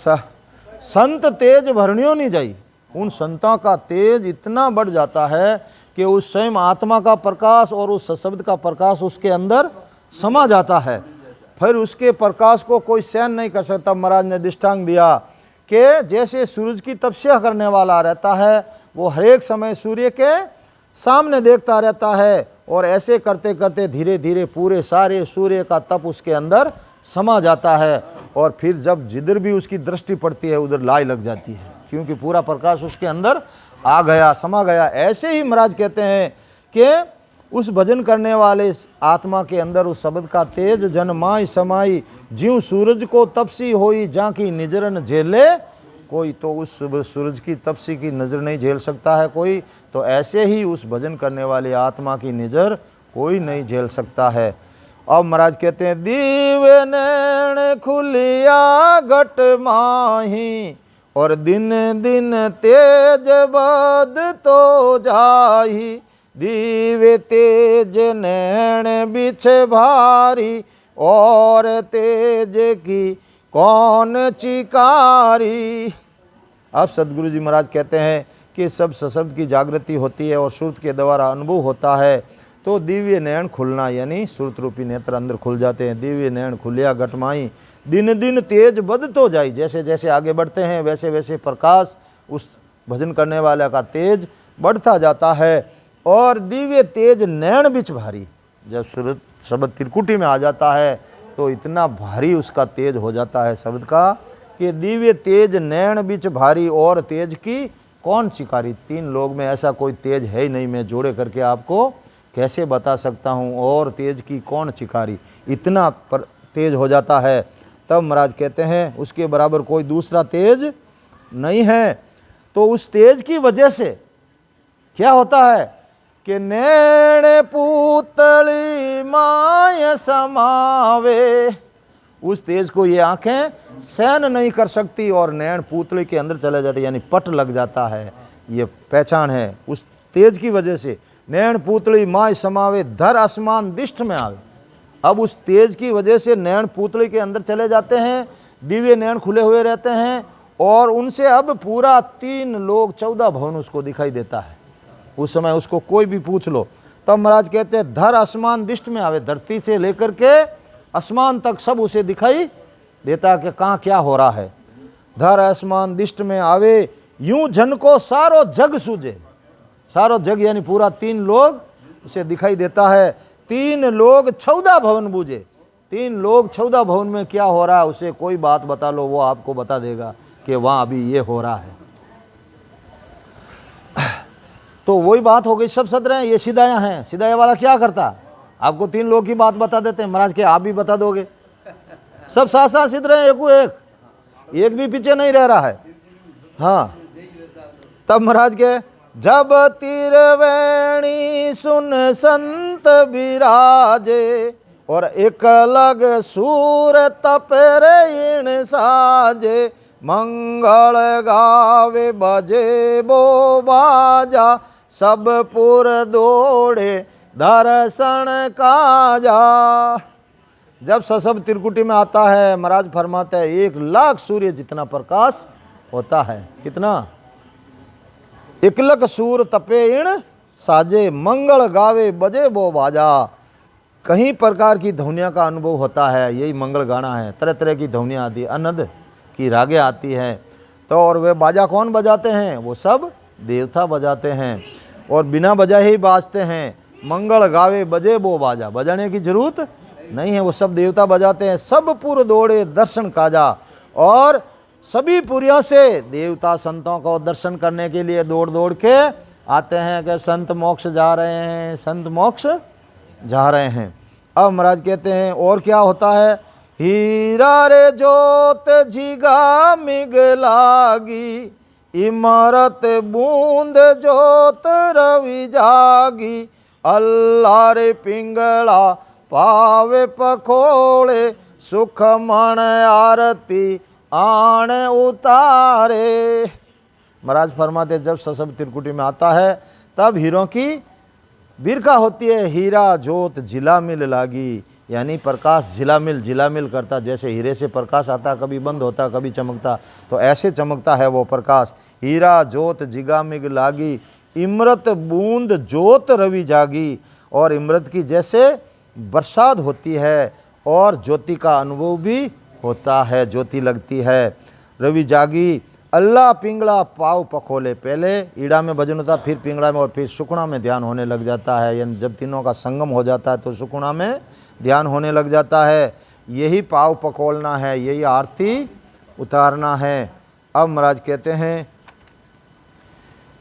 संत तेज वर्ण्यो नहीं जाई, उन संतों का तेज इतना बढ़ जाता है कि उस स्वयं आत्मा का प्रकाश और उस सशब्द का प्रकाश उसके अंदर समा जाता है, फिर उसके प्रकाश को कोई सहन नहीं कर सकता। महाराज ने दृष्टांत दिया कि जैसे सूरज की तपस्या करने वाला रहता है वो हर एक समय सूर्य के सामने देखता रहता है और ऐसे करते करते धीरे धीरे पूरे सारे सूर्य का तप उसके अंदर समा जाता है और फिर जब जिधर भी उसकी दृष्टि पड़ती है उधर लाई लग जाती है, क्योंकि पूरा प्रकाश उसके अंदर आ गया, समा गया। ऐसे ही महाराज कहते हैं कि उस भजन करने वाले आत्मा के अंदर उस शब्द का तेज जनमाई समाई, ज्यों सूरज को तपसी होई जाकी निजरन झेले कोई, तो उस सूरज की तपसी की नज़र नहीं झेल सकता है कोई, तो ऐसे ही उस भजन करने वाली आत्मा की नज़र कोई नहीं झेल सकता है। अब महाराज कहते हैं दीवे नैन खुलिया घट माही और दिन दिन तेज बद तो जाही, दीवे तेज नैन बिछ भारी और तेज की कौन चिकारी। अब सदगुरु जी महाराज कहते हैं कि सब सशब्द की जागृति होती है और श्रुत के द्वारा अनुभव होता है, तो दिव्य नयन खुलना यानी श्रुत रूपी नेत्र अंदर खुल जाते हैं। दिव्य नयन खुलिया घटमाई दिन दिन तेज बद तो जाई, जैसे जैसे आगे बढ़ते हैं वैसे वैसे प्रकाश उस भजन करने वाले का तेज बढ़ता जाता है। और दिव्य तेज नैन बिच भारी, जब श्रुत शब्द त्रिकुटी में आ जाता है तो इतना भारी उसका तेज हो जाता है शब्द का कि दिव्य तेज नैन बिच भारी और तेज की कौन चिकारी। 3 लोग में ऐसा कोई तेज है ही नहीं, मैं जोड़े करके आपको कैसे बता सकता हूँ, और तेज की कौन चिकारी, इतना तेज हो जाता है। तब महाराज कहते हैं उसके बराबर कोई दूसरा तेज नहीं है। तो उस तेज की वजह से क्या होता है कि नैण पूतली माय समावे, उस तेज को ये आंखें सहन नहीं कर सकती और नैण पूतली के अंदर चले जाते, यानी पट लग जाता है। ये पहचान है उस तेज की वजह से। नैण पूतली माय समावे धर आसमान दिष्ट में आवे, अब उस तेज की वजह से नैण पूतली के अंदर चले जाते हैं, दिव्य नैण खुले हुए रहते हैं और उनसे अब पूरा 3 लोग 14 भवन उसको दिखाई देता है। उस समय उसको कोई भी पूछ लो। तब महाराज कहते हैं धर आसमान दिष्ट में आवे, धरती से लेकर के आसमान तक सब उसे दिखाई देता है कि कहाँ क्या हो रहा है। धर आसमान दिष्ट में आवे, यूं जन को सारो जग सूझे। सारो जग यानी पूरा 3 लोग उसे दिखाई देता है। 3 लोग 14 भवन बूझे। 3 लोग 14 भवन में क्या हो रहा है उसे कोई बात बता लो, वो आपको बता देगा कि वहाँ अभी ये हो रहा है। तो वही बात हो गई, सब सद रहे हैं, ये सिदाया हैं। सिदाया वाला क्या करता, आपको 3 लोग की बात बता देते हैं, महाराज के आप भी बता दोगे। सब साथ साथ सिद्ध रहे हैं, एक भी पीछे नहीं रह रहा है। हाँ, तब महाराज के जब तिरवेणी सुन संत बिराजे, और एक लग सूर तपरे इन साजे, मंगल गावे बजे बो बाजा, सब पुर दौड़े दर्शन काजा। जब ससब त्रिकुटी में आता है, महाराज फरमाते हैं 1 लाख सूर्य जितना प्रकाश होता है। कितना? इकलक सूर तपे इण साजे, मंगल गावे बजे बो बाजा। कई प्रकार की ध्वनिया का अनुभव होता है, यही मंगल गाना है। तरह तरह की ध्वनियाँ आती है, अनद की रागे आती हैं। तो और वे बाजा कौन बजाते हैं? वो सब देवता बजाते हैं, और बिना बजाए ही बाजते हैं। मंगल गावे बजे बो बाजा, बजाने की जरूरत नहीं है, वो सब देवता बजाते हैं। सब पुर दौड़े दर्शन काजा, और सभी पुरियों से देवता संतों को दर्शन करने के लिए दौड़ दौड़ के आते हैं कि संत मोक्ष जा रहे हैं, संत मोक्ष जा रहे हैं। अब महाराज कहते हैं और क्या होता है, हीरा रे जोत जिगा मिग लागी, इमारत बूंद जोत रवि जागी, अल्लाह रे पिंगला पावे पखोड़े, सुख मन आरती आण उतारे। महाराज फरमाते जब ससब त्रिकुटी में आता है तब हीरों की बिरखा होती है। हीरा जोत झिलामिल लागी, यानी प्रकाश झिलामिल करता। जैसे हीरे से प्रकाश आता, कभी बंद होता, कभी चमकता, तो ऐसे चमकता है वो प्रकाश। हीरा जोत जिगामिग लागी, इमरत बूंद जोत रवि जागी। और इमरत की जैसे बरसात होती है और ज्योति का अनुभव भी होता है, ज्योति लगती है। रवि जागी, अल्लाह पिंगला पाव पखोले। पहले ईड़ा में भजन होता, फिर पिंगला में, और फिर सुकुणा में ध्यान होने लग जाता है। यानी जब तीनों का संगम हो जाता है तो सुकुणा में ध्यान होने लग जाता है। यही पाव पकोलना है, यही आरती उतारना है। अब महाराज कहते हैं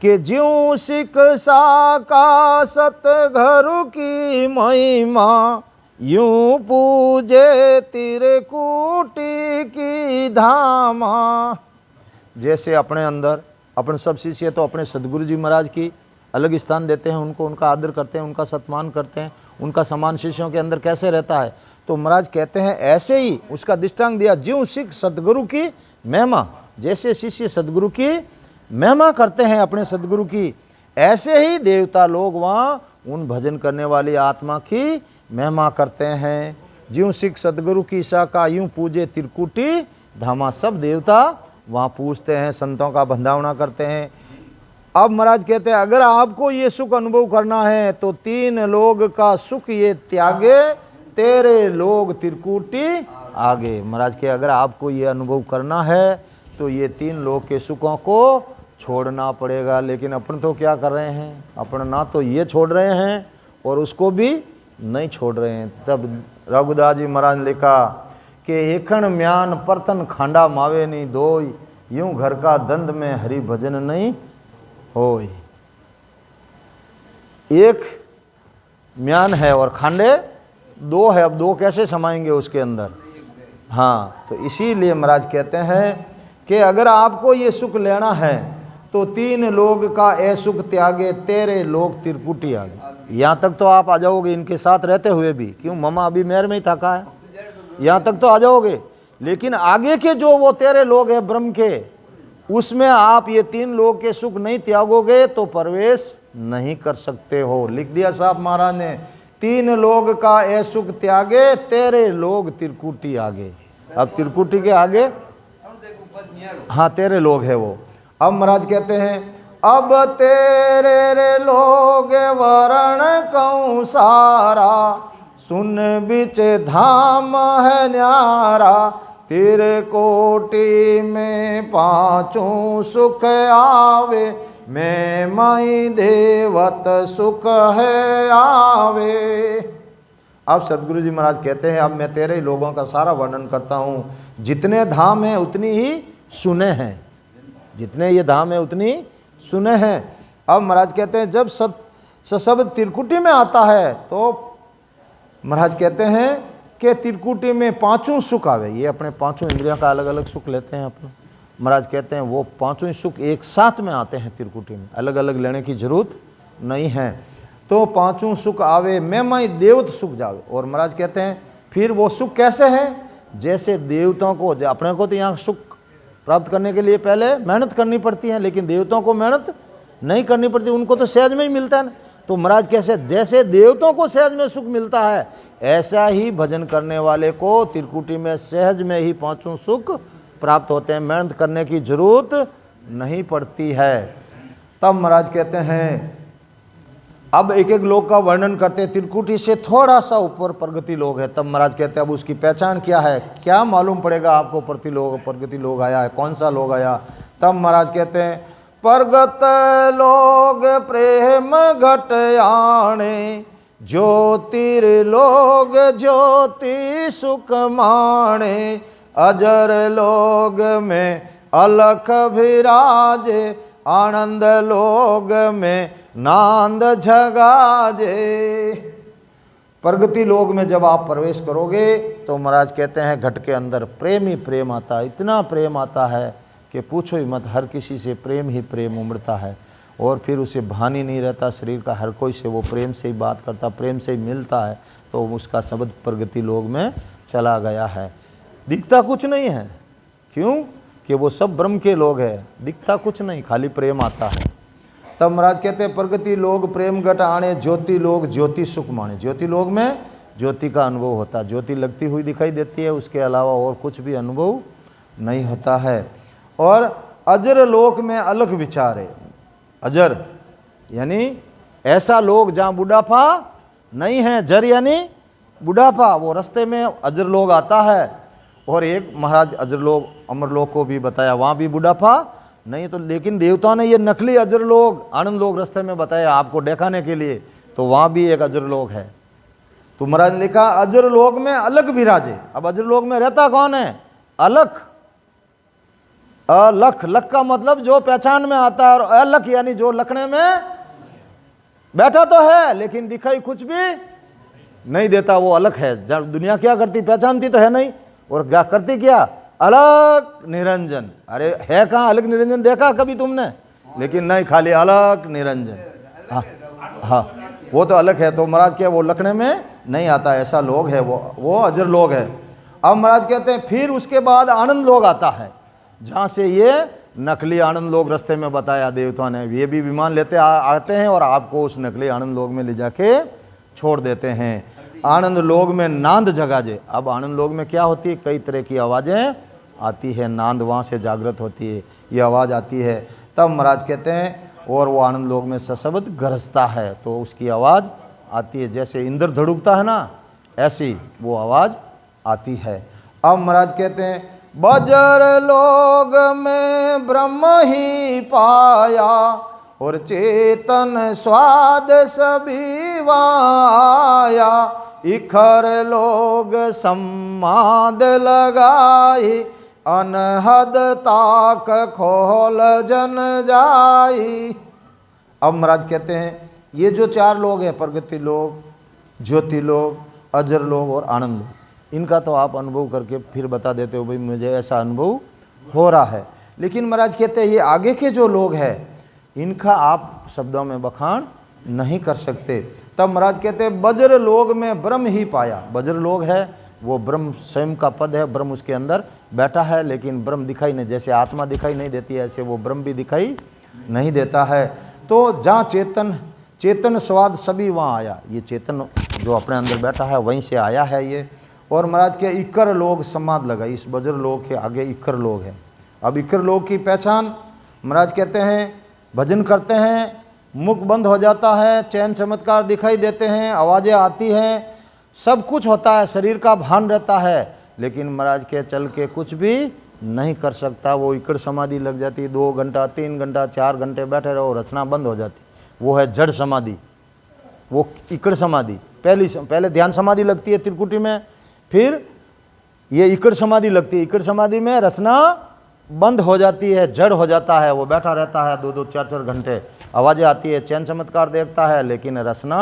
कि ज्यों शिक्षा का सतघरु की महिमा, यूं पूजे त्रिकुटी की धामा। जैसे अपने अंदर अपने सब शिष्य तो अपने सदगुरु जी महाराज की अलग स्थान देते हैं, उनको उनका आदर करते हैं, उनका सम्मान करते हैं। उनका सम्मान शिष्यों के अंदर कैसे रहता है, तो महाराज कहते हैं ऐसे ही उसका दृष्टांत दिया। ज्यों सिख सदगुरु की महिमा, जैसे शिष्य सदगुरु की महिमा करते हैं अपने सदगुरु की, ऐसे ही देवता लोग वहाँ उन भजन करने वाली आत्मा की महिमा करते हैं। ज्यों सिख सदगुरु की शाखा, यूं पूजे त्रिकुटी धामा। सब देवता वहाँ पूजते हैं, संतों का बंधावना करते हैं। अब महाराज कहते हैं अगर आपको ये सुख अनुभव करना है तो 3 लोग का सुख ये त्यागे, तेरे लोग त्रिकुटी आगे। महाराज के अगर आपको ये अनुभव करना है तो ये 3 लोग के सुखों को छोड़ना पड़ेगा। लेकिन अपन तो क्या कर रहे हैं, अपन ना तो ये छोड़ रहे हैं और उसको भी नहीं छोड़ रहे हैं। तब रघुदास जी महाराज ने लिखा कि एकण म्यान परतन खांडा मावे नहीं दोई, यूं घर का दंड में हरि भजन नहीं होई। एक म्यान है और खांडे 2 है, अब 2 कैसे समाएंगे उसके अंदर। हाँ, तो इसीलिए महाराज कहते हैं कि अगर आपको ये सुख लेना है तो 3 लोग का ए सुख त्यागे, तेरे लोग त्रिकुटी आगे। यहाँ तक तो आप आ जाओगे इनके साथ रहते हुए भी, क्यों मामा अभी मेहर में ही थका है, यहाँ तक तो आ जाओगे। लेकिन आगे के जो वो तेरे लोग हैं ब्रह्म के, उसमें आप ये 3 लोग के सुख नहीं त्यागोगे तो प्रवेश नहीं कर सकते हो। लिख दिया साहब महाराज ने, 3 लोग का ए सुख त्यागे, तेरे लोग त्रिकुटी आगे। अब त्रिकुटी के आगे हाँ तेरे लोग है वो। अब महाराज कहते हैं अब तेरे रे लोग वरण कऊं सारा, सुन बिच धाम है न्यारा, तेरे कोटि में पांचों सुख आवे, मैं माई देवत सुख है आवे। अब सदगुरु जी महाराज कहते हैं, अब मैं तेरे लोगों का सारा वर्णन करता हूँ। जितने धाम हैं उतनी ही सुने हैं, जितने ये धाम है उतनी सुने हैं। अब महाराज कहते हैं जब सब त्रिकुटी में आता है तो महाराज कहते हैं कि त्रिकुटी में पांचों सुख आवे। ये अपने पांचों इंद्रियों का अलग अलग सुख लेते हैं अपने। महाराज कहते हैं वो पांचों ही सुख एक साथ में आते हैं त्रिकुटी में, अलग अलग लेने की जरूरत नहीं है। तो पांचों सुख आवे, मैं माई देवत सुख जावे। और महाराज कहते हैं फिर वो सुख कैसे है, जैसे देवताओं को, अपने को तो यहाँ सुख प्राप्त करने के लिए पहले मेहनत करनी पड़ती है, लेकिन देवताओं को मेहनत नहीं करनी पड़ती, उनको तो सहज में ही मिलता है ना। तो महाराज कैसे, जैसे देवताओं को सहज में सुख मिलता है, ऐसा ही भजन करने वाले को त्रिकुटी में सहज में ही पांचों सुख प्राप्त होते हैं, मेहनत करने की जरूरत नहीं पड़ती है। तब महाराज कहते हैं, अब एक एक लोग का वर्णन करते हैं। त्रिकुटी से थोड़ा सा ऊपर प्रगति लोग है। तब महाराज कहते हैं अब उसकी पहचान क्या है, क्या मालूम पड़ेगा आपको प्रगति लोग आया है, कौन सा लोग आया। तब महाराज कहते हैं प्रगत लोग प्रेम घट आणे, ज्योतिर्लोग ज्योति सुख माणे, अजर लोग में अलख विराजे, आनंद लोग में नांद जगाजे। प्रगति लोग में जब आप प्रवेश करोगे तो महाराज कहते हैं घट के अंदर प्रेम ही प्रेम आता है, इतना प्रेम आता है कि पूछो ही मत। हर किसी से प्रेम ही प्रेम उमड़ता है और फिर उसे भान ही नहीं रहता शरीर का, हर कोई से वो प्रेम से ही बात करता, प्रेम से ही मिलता है। तो उसका शब्द प्रगति लोग में चला गया है। दिखता कुछ नहीं है, क्यों कि वो सब ब्रह्म के लोग हैं, दिखता कुछ नहीं, खाली प्रेम आता है। तब महाराज कहते हैं प्रगति लोग प्रेम घट आणे, ज्योति लोग ज्योति सुख माणे। ज्योति लोग में ज्योति का अनुभव होता है, ज्योति लगती हुई दिखाई देती है, उसके अलावा और कुछ भी अनुभव नहीं होता है। और अजर लोक में अलग विचार है। अजर यानी ऐसा लोग जहाँ बुढ़ापा नहीं है, जर यानी बुढ़ापा, वो रास्ते में अजर लोग आता है। और एक महाराज अजर लोग अमर लोग को भी बताया, वहाँ भी बुढ़ापा नहीं। तो लेकिन देवताओं ने ये नकली अजर लोग आनंद लोग रास्ते में बताया आपको दिखाने के लिए, तो वहाँ भी एक अजर लोग है। तो महाराज ने लिखा अजर लोग में अलग विराजे। अब अजर लोग में रहता कौन है, अलख। अलख, लख का मतलब जो पहचान में आता है, और अलख यानी जो लखने में बैठा तो है लेकिन दिखाई कुछ भी नहीं देता, वो अलग है। जब दुनिया क्या करती, पहचानती तो है नहीं, और क्या करती, क्या अलग निरंजन। अरे है कहाँ अलग निरंजन, देखा कभी तुमने? लेकिन नहीं, खाली अलग निरंजन। हाँ हाँ, वो तो अलग है। तो महाराज क्या वो लखने में नहीं आता, ऐसा लोग है, वो अजर लोग है। अब महाराज कहते हैं फिर उसके बाद आनंद लोग आता है, जहाँ से ये नकली आनंद लोग रास्ते में बताया देवताओं ने, ये भी विमान लेते आते हैं और आपको उस नकली आनंद लोग में ले जाके छोड़ देते हैं। आनंद लोग में नांद जगाजे। अब आनंद लोग में क्या होती है, कई तरह की आवाज़ें आती है, नांद वहाँ से जागृत होती है, ये आवाज़ आती है। तब महाराज कहते हैं और वो आनंद लोग में सशब्द गरजता है, तो उसकी आवाज़ आती है, जैसे इंद्र धड़ुकता है ना, ऐसी वो आवाज़ आती है। अब महाराज कहते हैं बजर लोग में ब्रह्म ही पाया, और चेतन स्वाद सभी आया, इखर लोग सम्माद लगाई, अनहद ताक खोल जन जाई। अब महाराज कहते हैं ये जो चार लोग हैं, प्रगति लोग, ज्योति लोग, अजर लोग और आनंद लोग, इनका तो आप अनुभव करके फिर बता देते हो भाई मुझे ऐसा अनुभव हो रहा है। लेकिन महाराज कहते हैं ये आगे के जो लोग हैं इनका आप शब्दों में बखान नहीं कर सकते। तब महाराज कहते हैं बज्र लोग में ब्रह्म ही पाया। बज्र लोग है वो ब्रह्म स्वयं का पद है, ब्रह्म उसके अंदर बैठा है, लेकिन ब्रह्म दिखाई नहीं, जैसे आत्मा दिखाई नहीं देती है ऐसे वो ब्रह्म भी दिखाई नहीं देता है। तो जहाँ चेतन स्वाद सभी वहाँ आया, ये चेतन जो अपने अंदर बैठा है वहीं से आया है ये। और महाराज के इक्कर लोग समाध लगाई, इस बज्र लोग के आगे इक्कर लोग हैं। अब इक्कर लोग की पहचान महाराज कहते हैं भजन करते हैं, मुख बंद हो जाता है, चैन चमत्कार दिखाई देते हैं, आवाज़ें आती हैं, सब कुछ होता है, शरीर का भान रहता है, लेकिन महाराज के चल के कुछ भी नहीं कर सकता। वो इकड़ समाधि लग जाती, 2 घंटा 3 घंटा 4 घंटे बैठे रहो, रचना बंद हो जाती। वो है जड़ समाधि, वो इकड़ समाधि। पहले ध्यान समाधि लगती है त्रिकुटी में, फिर ये इकड़ समाधि लगती है। इकड़ समाधि में रचना बंद हो जाती है, जड़ हो जाता है, वो बैठा रहता है 2-2 4-4 घंटे, आवाज़ें आती है, चैन चमत्कार देखता है, लेकिन रचना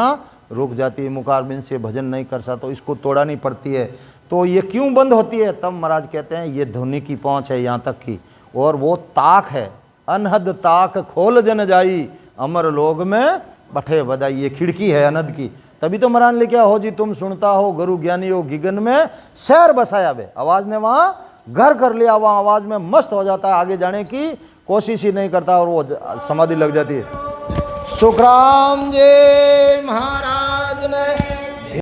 रुक जाती है, मुखारबिंद से भजन नहीं कर सकता, तो इसको तोड़ानी पड़ती है। तो ये क्यों बंद होती है? तब महाराज कहते हैं ये ध्वनि की पहुँच है यहाँ तक की, और वो ताक है, अनहद ताक खोल जन जाई, अमर लोग में बठे बधाई। ये खिड़की है अनहद की। तभी तो महाराज ने क्या हो जी तुम सुनता हो, गुरु ज्ञानी हो, गिगन में शहर बसाया बे। आवाज़ ने वहाँ घर कर लिया, वहाँ आवाज़ में मस्त हो जाता है, आगे जाने की कोशिश ही नहीं करता, और वो समाधि लग जाती है। सुखराम जी महाराज ने